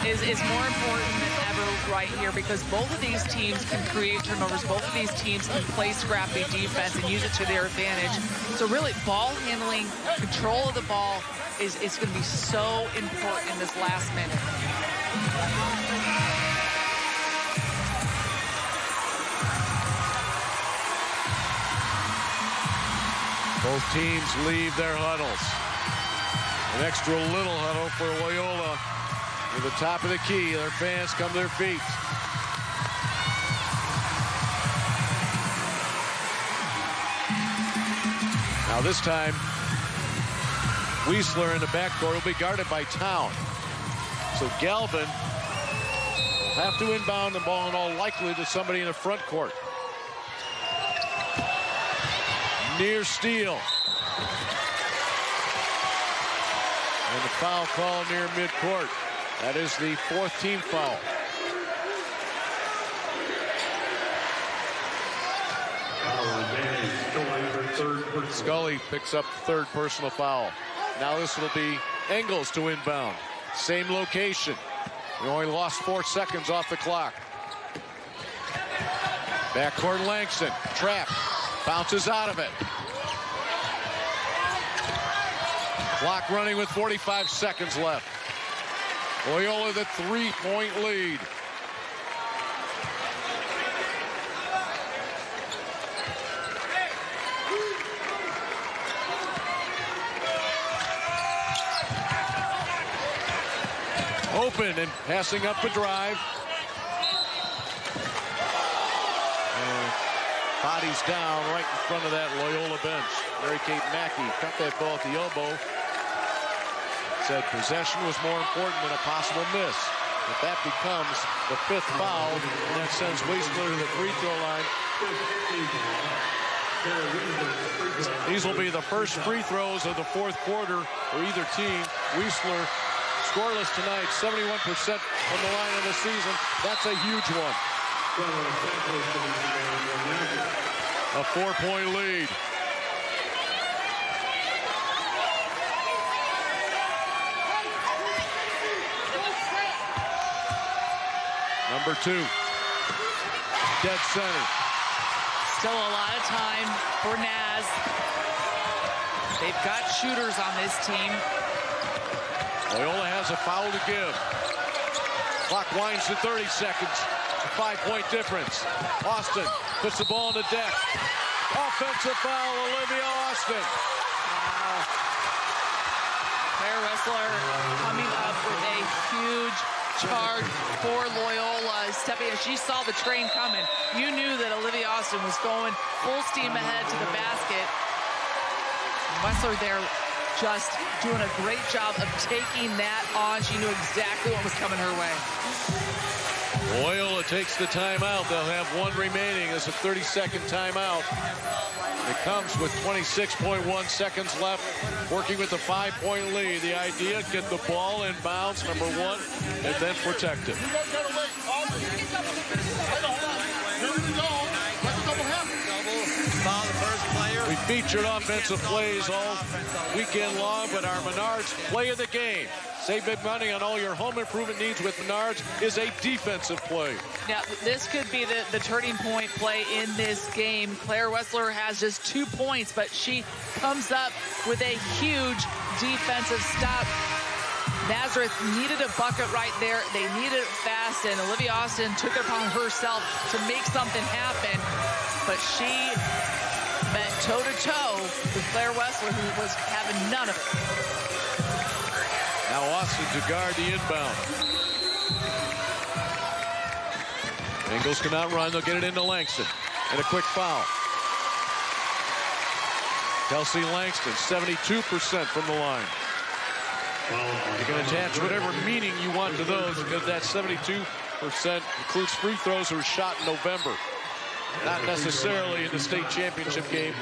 is more important than ever right here, because both of these teams can create turnovers. Both of these teams can play scrappy defense and use it to their advantage. So really, ball handling, control of the ball is going to be so important in this last minute. Both teams leave their huddles. An extra little huddle for Loyola. Near the top of the key, their fans come to their feet. Now this time, Weisler in the backcourt will be guarded by Town. So Galvin will have to inbound the ball in all likelihood to somebody in the front court. Near steal. And the foul call near midcourt. That is the 4th team foul. Scully picks up the 3rd personal foul. Now this will be Engels to inbound. Same location. We only lost 4 seconds off the clock. Backcourt Langston. Trap. Bounces out of it. Clock running with 45 seconds left. Loyola the 3-point lead. Open and passing up a drive. And bodies down right in front of that Loyola bench. Mary Kate Mackey cut that ball at the elbow. Said possession was more important than a possible miss. If that becomes the 5th foul, and that sends Wyffels to the free throw line. These will be the first free throws of the 4th quarter for either team. Wyffels scoreless tonight, 71% from the line of the season. That's a huge one. A 4-point lead. Number 2. Dead center. Still a lot of time for Naz. They've got shooters on this team. Loyola has a foul to give. Clock winds to 30 seconds. A 5-point difference. Austin puts the ball on the deck. Offensive foul, Olivia Austin. Claire Wessler coming up with a huge charge for Loyola. Stepping as she saw the train coming, you knew that Olivia Austin was going full steam ahead to the basket. Wessler there just doing a great job of taking that on. She knew exactly what was coming her way. Loyola takes the timeout. They'll have one remaining as a 30-second timeout. It comes with 26.1 seconds left, working with a 5-point lead. The idea, get the ball in bounds, number 1, and then protect it. We featured offensive plays all weekend long, but our Menards play of the game. Save big money on all your home improvement needs with Menards is a defensive play. Now, this could be the turning point play in this game. Claire Wessler has just 2 points, but she comes up with a huge defensive stop. Nazareth needed a bucket right there. They needed it fast, and Olivia Austin took it upon herself to make something happen. But she met toe-to-toe with Claire Wessler, who was having none of it. Now Austin to guard the inbound. Ingles cannot run. They'll get it into Langston. And a quick foul. Kelsey Langston, 72% from the line. You can attach whatever meaning you want to those, because that 72% includes free throws that were shot in November. Not necessarily in the state championship game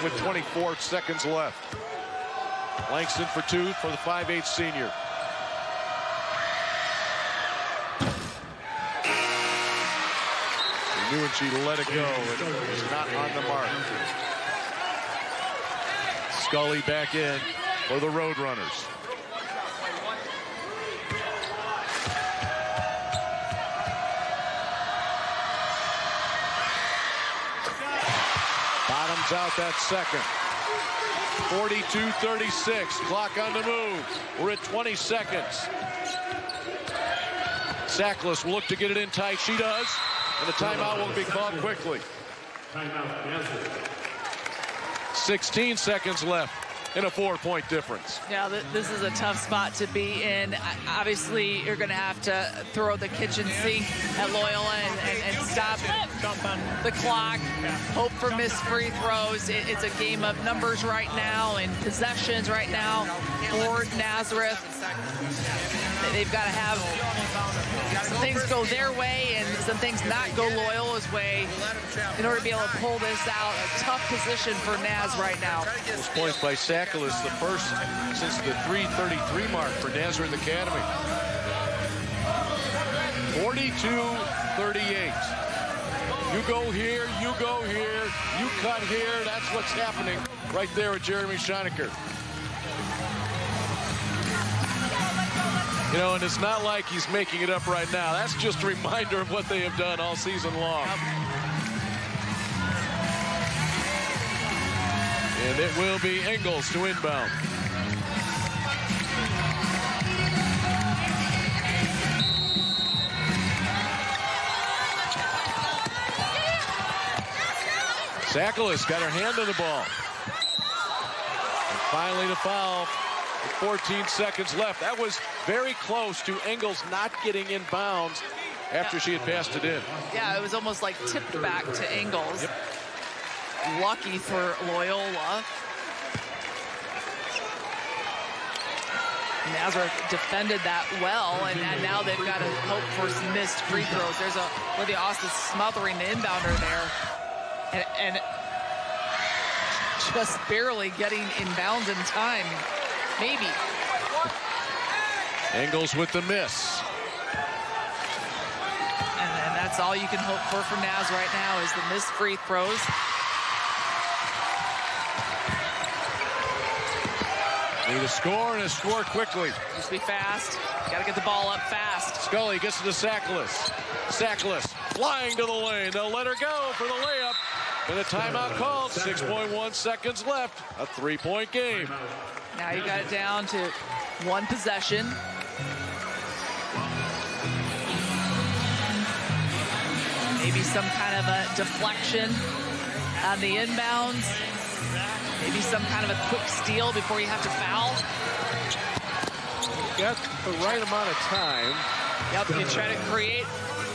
with 24 seconds left. Langston for 2 for the 5'8" senior. She knew when she let it go, it was not on the mark. Scully back in for the Roadrunners. Bottoms out that second. 42-36, clock on the move. We're at 20 seconds. Sackless will look to get it in tight. She does, and the timeout will be called quickly. 16 seconds left in a 4-point difference. Yeah, this is a tough spot to be in. Obviously, you're going to have to throw the kitchen sink at Loyola and stop the clock. Hope for missed free throws. It's a game of numbers right now and possessions right now for Nazareth. They've got to have some things go their way and some things not go Loyola's way in order to be able to pull this out. A tough position for Naz right now. Those points by Sackless, the first since the 3:33 mark for Nazareth Academy. 42-38. You go here, you go here, you cut here. That's what's happening right there with Jeremy Schoenecker. You know, and it's not like he's making it up right now. That's just a reminder of what they have done all season long. And it will be Ingles to inbound. Sackless got her hand on the ball. And finally the foul 14 seconds left. That was very close to Engels not getting in bounds after she had passed it in. Yeah, it was almost like tipped back to Engels. Yep. Lucky for Loyola. Nazareth defended that well, and now they've got to hope for some missed free throws. There's Olivia Austin smothering the inbounder there, and just barely getting inbounds in time, maybe. Engels with the miss. And that's all you can hope for Naz right now is the missed free throws. Need a score and a score quickly. Just be fast. Got to get the ball up fast. Scully gets to the Sackless. Sackless flying to the lane. They'll let her go for the layup. And a timeout called. 6.1 seconds left. A 3-point game. Now you got it down to one possession. Maybe some kind of a deflection on the inbounds. Maybe some kind of a quick steal before you have to foul. Got the right amount of time. Yep, you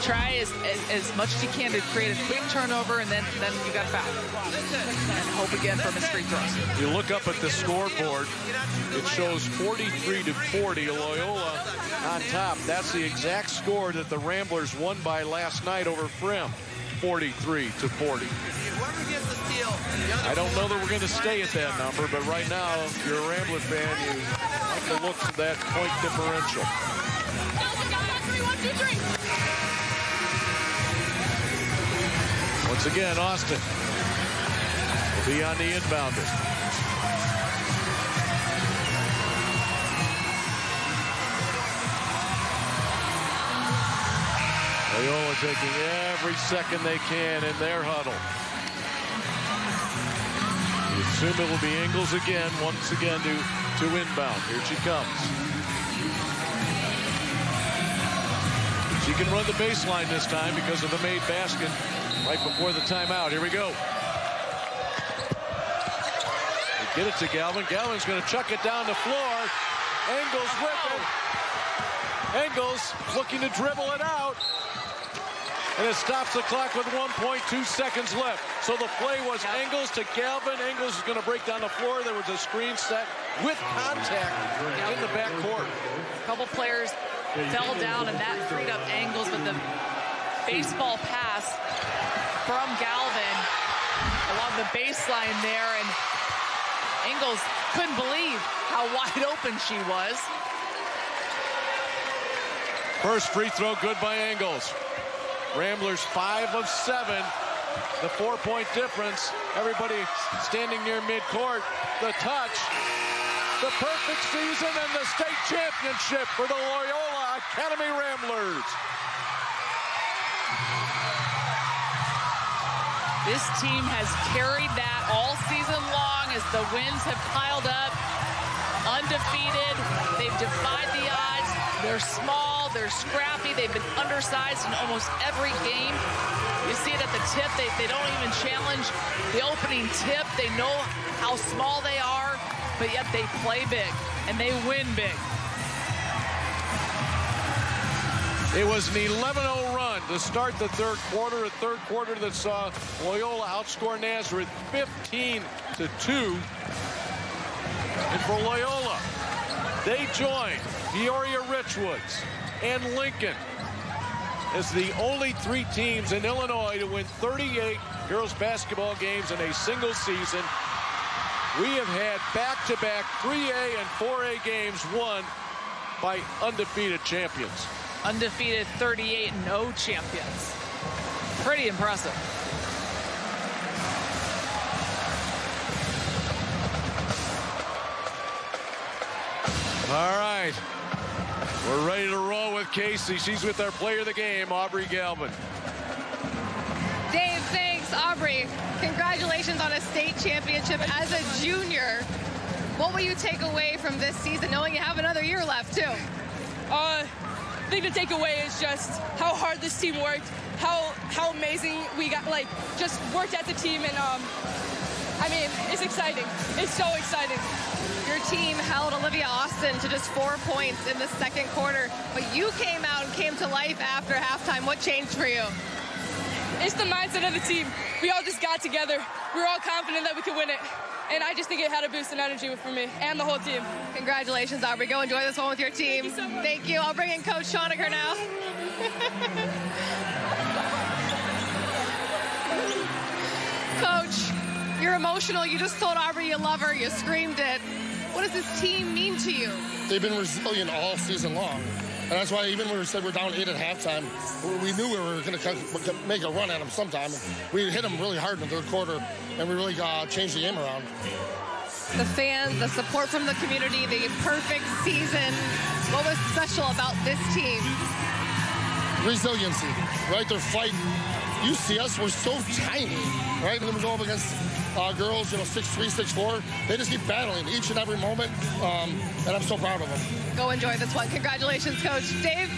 try as much as you can to create a quick turnover, and then you got to foul. And hope again for missed free throws. You look up at the scoreboard, it shows 43-40, Loyola on top. That's the exact score that the Ramblers won by last night over Frim, 43-40. I don't know that we're going to stay at that number, but right now, if you're a Rambler fan, you like the looks of that point differential. Once again, Austin will be on the inbounder. Loyola taking every second they can in their huddle. You assume it will be Engels again, once again to inbound. Here she comes. She can run the baseline this time because of the made basket right before the timeout. Here we go. They get it to Galvin. Galvin's going to chuck it down the floor. Engels with it. Engels looking to dribble it out. And it stops the clock with 1.2 seconds left. So the play was Engels to Galvin. Engels is going to break down the floor. There was a screen set with contact in the backcourt. A couple players fell down, and that freed up Engels with the baseball pass from Galvin along the baseline there. And Engels couldn't believe how wide open she was. First free throw good by Engels. Ramblers 5 of 7. The 4-point difference. Everybody standing near midcourt. The touch. The perfect season and the state championship for the Loyola Academy Ramblers. This team has carried that all season long as the wins have piled up. Undefeated. They've defied the odds. They're small, they're scrappy, they've been undersized in almost every game. You see it at the tip, they don't even challenge the opening tip. They know how small they are, but yet they play big, and they win big. It was an 11-0 run to start the third quarter, a third quarter that saw Loyola outscore Nazareth 15-2. And for Loyola, they joined Peoria Richwoods and Lincoln as the only 3 teams in Illinois to win 38 girls basketball games in a single season. We have had back-to-back 3A and 4A games won by undefeated champions. Undefeated 38-0 champions. Pretty impressive. All right. We're ready to roll with Casey. She's with our player of the game, Aubrey Galvin. Dave, thanks. Aubrey, congratulations on a state championship as a junior. What will you take away from this season, knowing you have another year left, too? I think the takeaway is just how hard this team worked, how amazing we got, just worked as a team, and I mean, it's exciting. It's so exciting. Your team held Olivia Austin to just 4 points in the second quarter, but you came out and came to life after halftime. What changed for you? It's the mindset of the team. We all just got together. We were all confident that we could win it. And I just think it had a boost in energy for me and the whole team. Congratulations, Aubrey. Go enjoy this one with your team. Thank you so much. Thank you. I'll bring in Coach Schoenecker now. Coach, you're emotional. You just told Aubrey you love her. You screamed it. What does this team mean to you? They've been resilient all season long. And that's why even when we said we're down 8 at halftime, we knew we were going to make a run at them sometime. We hit them really hard in the third quarter, and we really changed the game around. The fans, the support from the community, the perfect season. What was special about this team? Resiliency, right? Their fight. You see us, we're so tiny, right? And then we go up against girls, 6'3", 6'4". They just keep battling each and every moment, and I'm so proud of them. Go enjoy this one. Congratulations, Coach. Dave?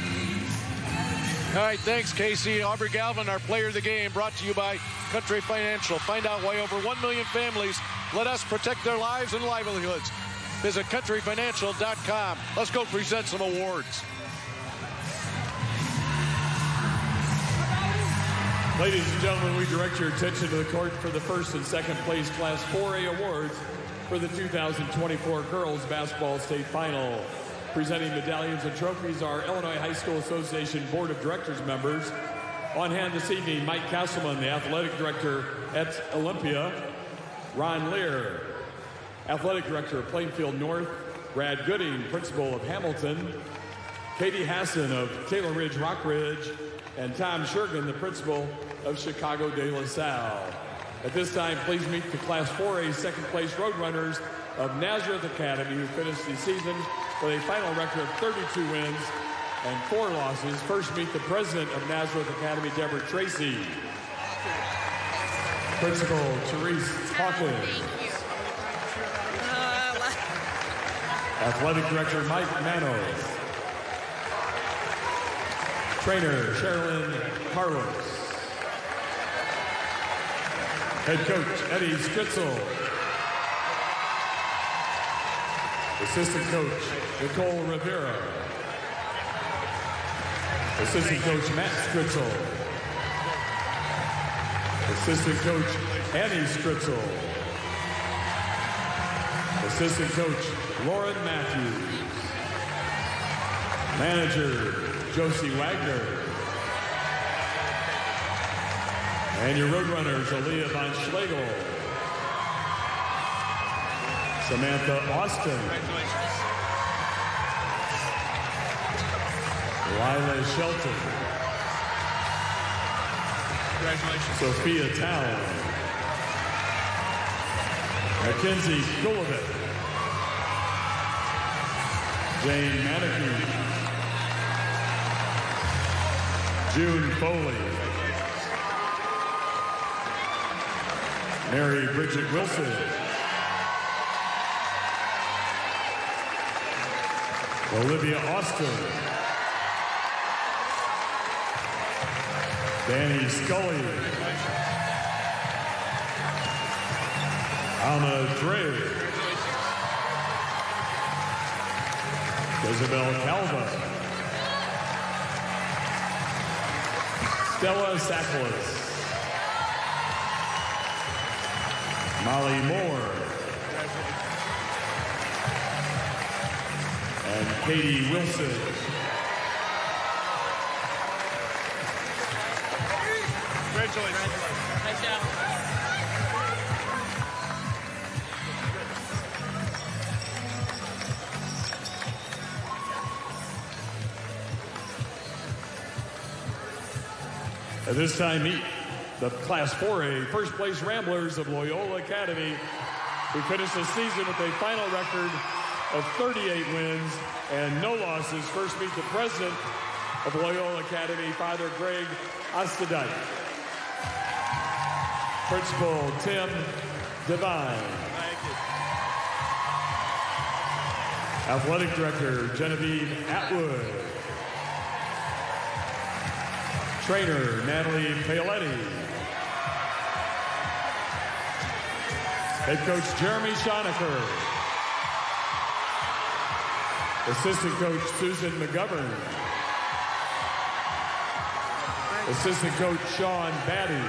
All right, thanks, Casey. Aubrey Galvin, our player of the game, brought to you by Country Financial. Find out why over 1 million families let us protect their lives and livelihoods. Visit countryfinancial.com. Let's go present some awards. Ladies and gentlemen, we direct your attention to the court for the first and second place Class 4A awards for the 2024 Girls Basketball State Final. Presenting medallions and trophies are Illinois High School Association Board of Directors members. On hand this evening, Mike Castleman, the athletic director at Olympia. Ron Lear, athletic director of Plainfield North. Brad Gooding, principal of Hamilton. Katie Hassan of Taylor Ridge Rockridge. And Tom Shergan, the principal of Chicago de La Salle. At this time, please meet the Class 4A second place Roadrunners of Nazareth Academy, who finished the season with a final record of 32 wins and 4 losses. First, meet the president of Nazareth Academy, Deborah Tracy. Principal Therese Hawkins. Athletic director Mike Manos. Trainer Sherilyn Carlos. Head coach Eddie Stritzel. Assistant coach Nicole Rivera. Assistant coach Matt Stritzel. Assistant coach Annie Stritzel. Assistant coach Lauren Matthews. Manager Josie Wagner. And your Roadrunners, Aaliyah Von Schlegel. Samantha Austin. Lila Shelton. Congratulations. Sophia Town. Mackenzie Golovic. Jane Manicky. June Foley. Mary Bridget Wilson. Olivia Austin. Danny Scully. Alma Dre. Isabel Calva. Stella Sackles. Molly Moore. And Katie Wilson. Congratulations. Nice job. At this time, meet the Class 4A first place Ramblers of Loyola Academy, who finished the season with a final record of 38 wins and no losses. First, meet the president of Loyola Academy, Father Greg Ostadite. Principal Tim Devine. Athletic Director Genevieve Atwood. Trainer Natalie Paoletti. Head coach Jeremy Schoenecker. Assistant coach Susan McGovern. Assistant coach Sean Batty.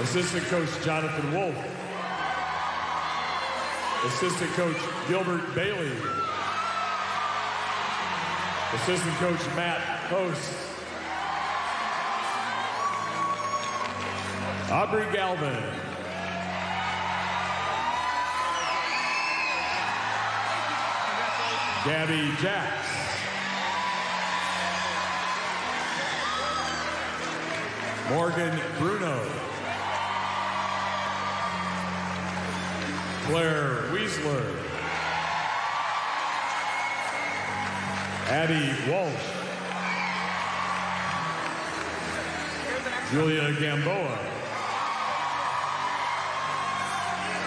Assistant coach Jonathan Wolf. Assistant coach Gilbert Bailey. Assistant coach Matt Host. Aubrey Galvin. Gabby Jacks. Morgan Bruno. Claire Wiesler. Addie Walsh. Julia Gamboa.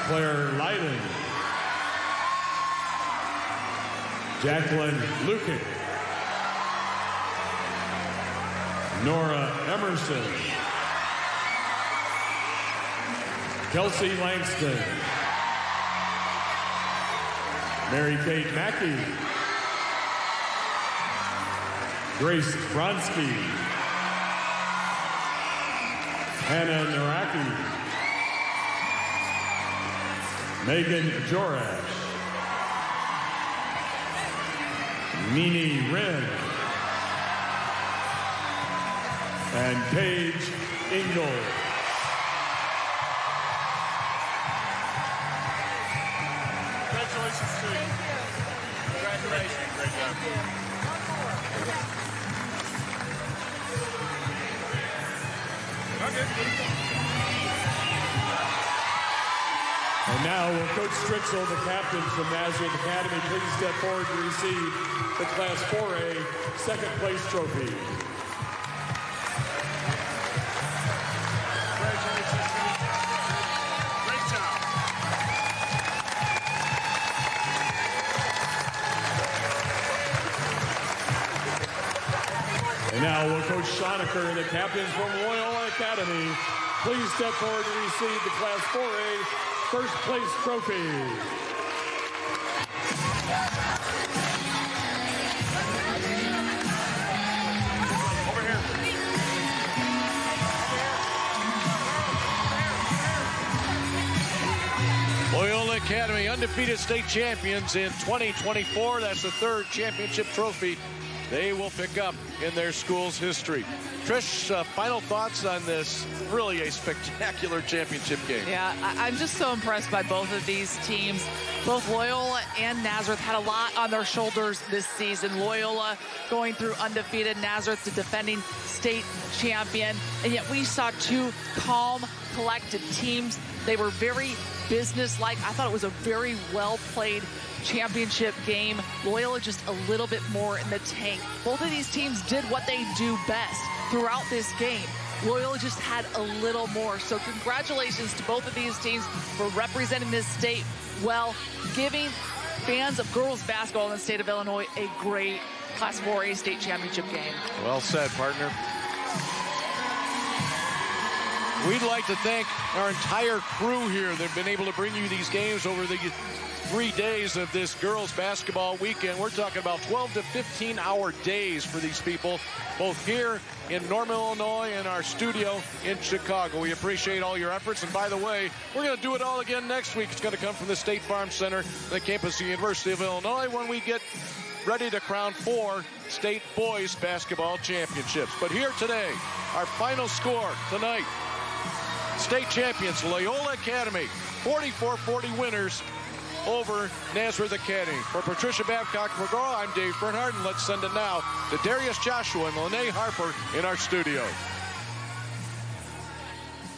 Claire Leiden. Jacqueline Lukic. Nora Emerson. Kelsey Langston. Mary Kate Mackey. Grace Bronsky. Hannah Naraki. Megan Jorash. Nini Wren. And Paige Ingle. Congratulations to you. Thank you. Congratulations. Great job. And now will Coach Strichel, the captain from Nazareth Academy, please step forward to receive the Class 4A second place trophy. Great job. And now will Coach Schonecker, the captain from Loyola Academy, please step forward to receive the Class 4A first place trophy. Over here. Loyola Academy, undefeated state champions in 2024. That's the third championship trophy they will pick up in their school's history. Trish, final thoughts on this really a spectacular championship game. Yeah, I'm just so impressed by both of these teams. Both Loyola and Nazareth had a lot on their shoulders this season. Loyola going through undefeated, Nazareth the defending state champion. And yet we saw two calm, collected teams. They were very businesslike. I thought it was a very well-played championship game. Loyola just a little bit more in the tank. Both of these teams did what they do best throughout this game. Loyola just had a little more. So congratulations to both of these teams for representing this state well, giving fans of girls basketball in the state of Illinois a great Class 4A state championship game. Well said, partner. We'd like to thank our entire crew here that have been able to bring you these games over the 3 days of this girls basketball weekend. We're talking about 12 to 15-hour days for these people, both here in Norman, Illinois, and our studio in Chicago. We appreciate all your efforts. And by the way, we're going to do it all again next week. It's going to come from the State Farm Center, the campus of the University of Illinois, when we get ready to crown 4 state boys basketball championships. But here today, our final score tonight, state champions Loyola Academy, 44-40 winners over Nazareth Academy. For Patricia Babcock-McGraw, I'm Dave Bernhardt, and let's send it now to Darius Joshua and Lene Harper in our studio.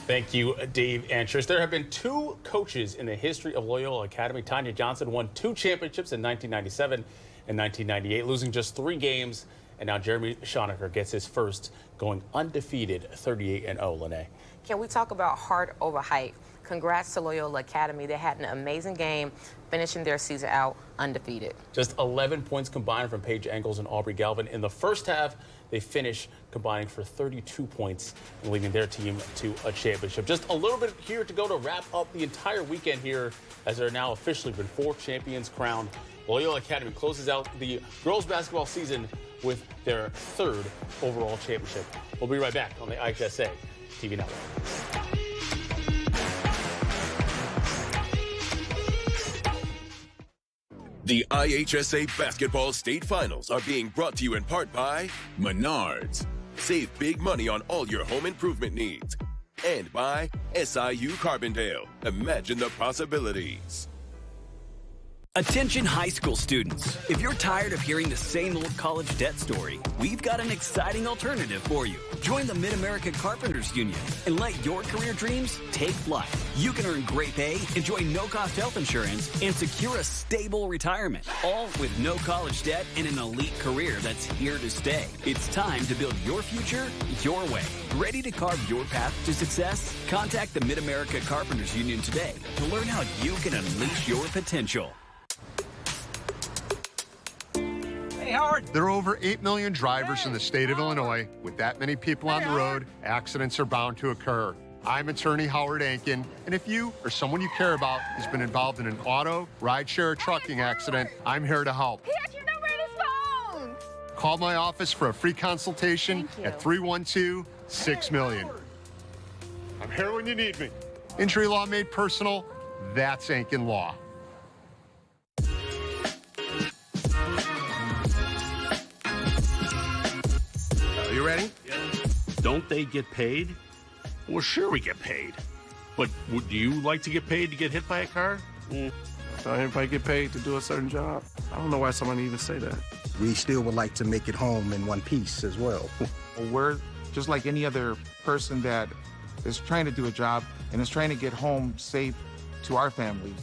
Thank you, Dave and Trish. There have been 2 coaches in the history of Loyola Academy. Tanya Johnson won 2 championships in 1997 and 1998, losing just 3 games. And now Jeremy Schonecker gets his first, going undefeated 38-0, Lene. Can we talk about heart over height? Congrats to Loyola Academy. They had an amazing game, finishing their season out undefeated. Just 11 points combined from Paige Engels and Aubrey Galvin in the first half. they finish combining for 32 points and leading their team to a championship. Just a little bit here to go to wrap up the entire weekend here, as there are now officially been 4 champions crowned. Loyola Academy closes out the girls basketball season with their 3rd overall championship. We'll be right back on the IHSA TV network. The IHSA Basketball State Finals are being brought to you in part by Menards. Save big money on all your home improvement needs. And by SIU Carbondale. Imagine the possibilities. Attention high school students. If you're tired of hearing the same old college debt story, we've got an exciting alternative for you. Join the Mid-America Carpenters Union and let your career dreams take flight. You can earn great pay, enjoy no-cost health insurance, and secure a stable retirement, all with no college debt and an elite career that's here to stay. It's time to build your future your way. Ready to carve your path to success? Contact the Mid-America Carpenters Union today to learn how you can unleash your potential. Hey, Howard. There are over 8 million drivers in the state of Illinois. With that many people on the road, accidents are bound to occur. I'm attorney Howard Ankin, and if you or someone you care about has been involved in an auto, rideshare, or trucking accident, I'm here to help. He has your number in his phone. Call my office for a free consultation at 312-6-million. I'm here when you need me. Injury law made personal, that's Ankin Law. You ready? Yeah. Don't they get paid? Well, sure we get paid. But would you like to get paid to get hit by a car? If I get paid to do a certain job, I don't know why someone even say that. We still would like to make it home in one piece as well. We're just like any other person that is trying to do a job and is trying to get home safe to our families.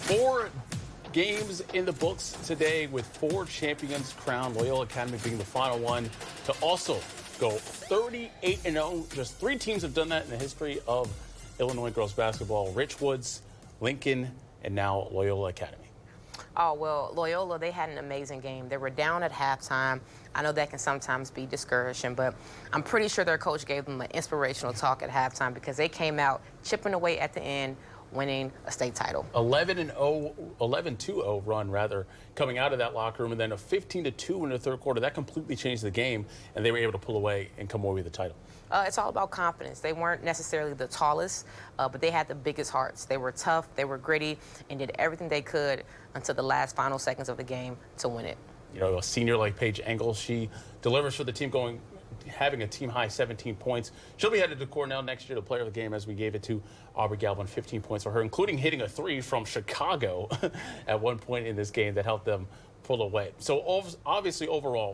Four games in the books today with 4 champions crowned, Loyola Academy being the final one to also go 38-0. Just 3 teams have done that in the history of Illinois girls basketball: Richwoods, Lincoln, and now Loyola Academy. Oh, well, Loyola, they had an amazing game. They were down at halftime. I know that can sometimes be discouraging, but I'm pretty sure their coach gave them an inspirational talk at halftime because they came out chipping away at the end, winning a state title. 11-2-0 run, rather, coming out of that locker room, and then a 15-2 in the 3rd quarter. That completely changed the game, and they were able to pull away and come away with the title. It's all about confidence. They weren't necessarily the tallest, but they had the biggest hearts. They were tough, they were gritty, and did everything they could until the last final seconds of the game to win it. You know, a senior like Paige Engel, she delivers for the team, having a team-high 17 points. She'll be headed to Cornell next year, the player of the game, as we gave it to Aubrey Galvin. 15 points for her, including hitting a 3 from Chicago at one point in this game that helped them pull away. So obviously, overall,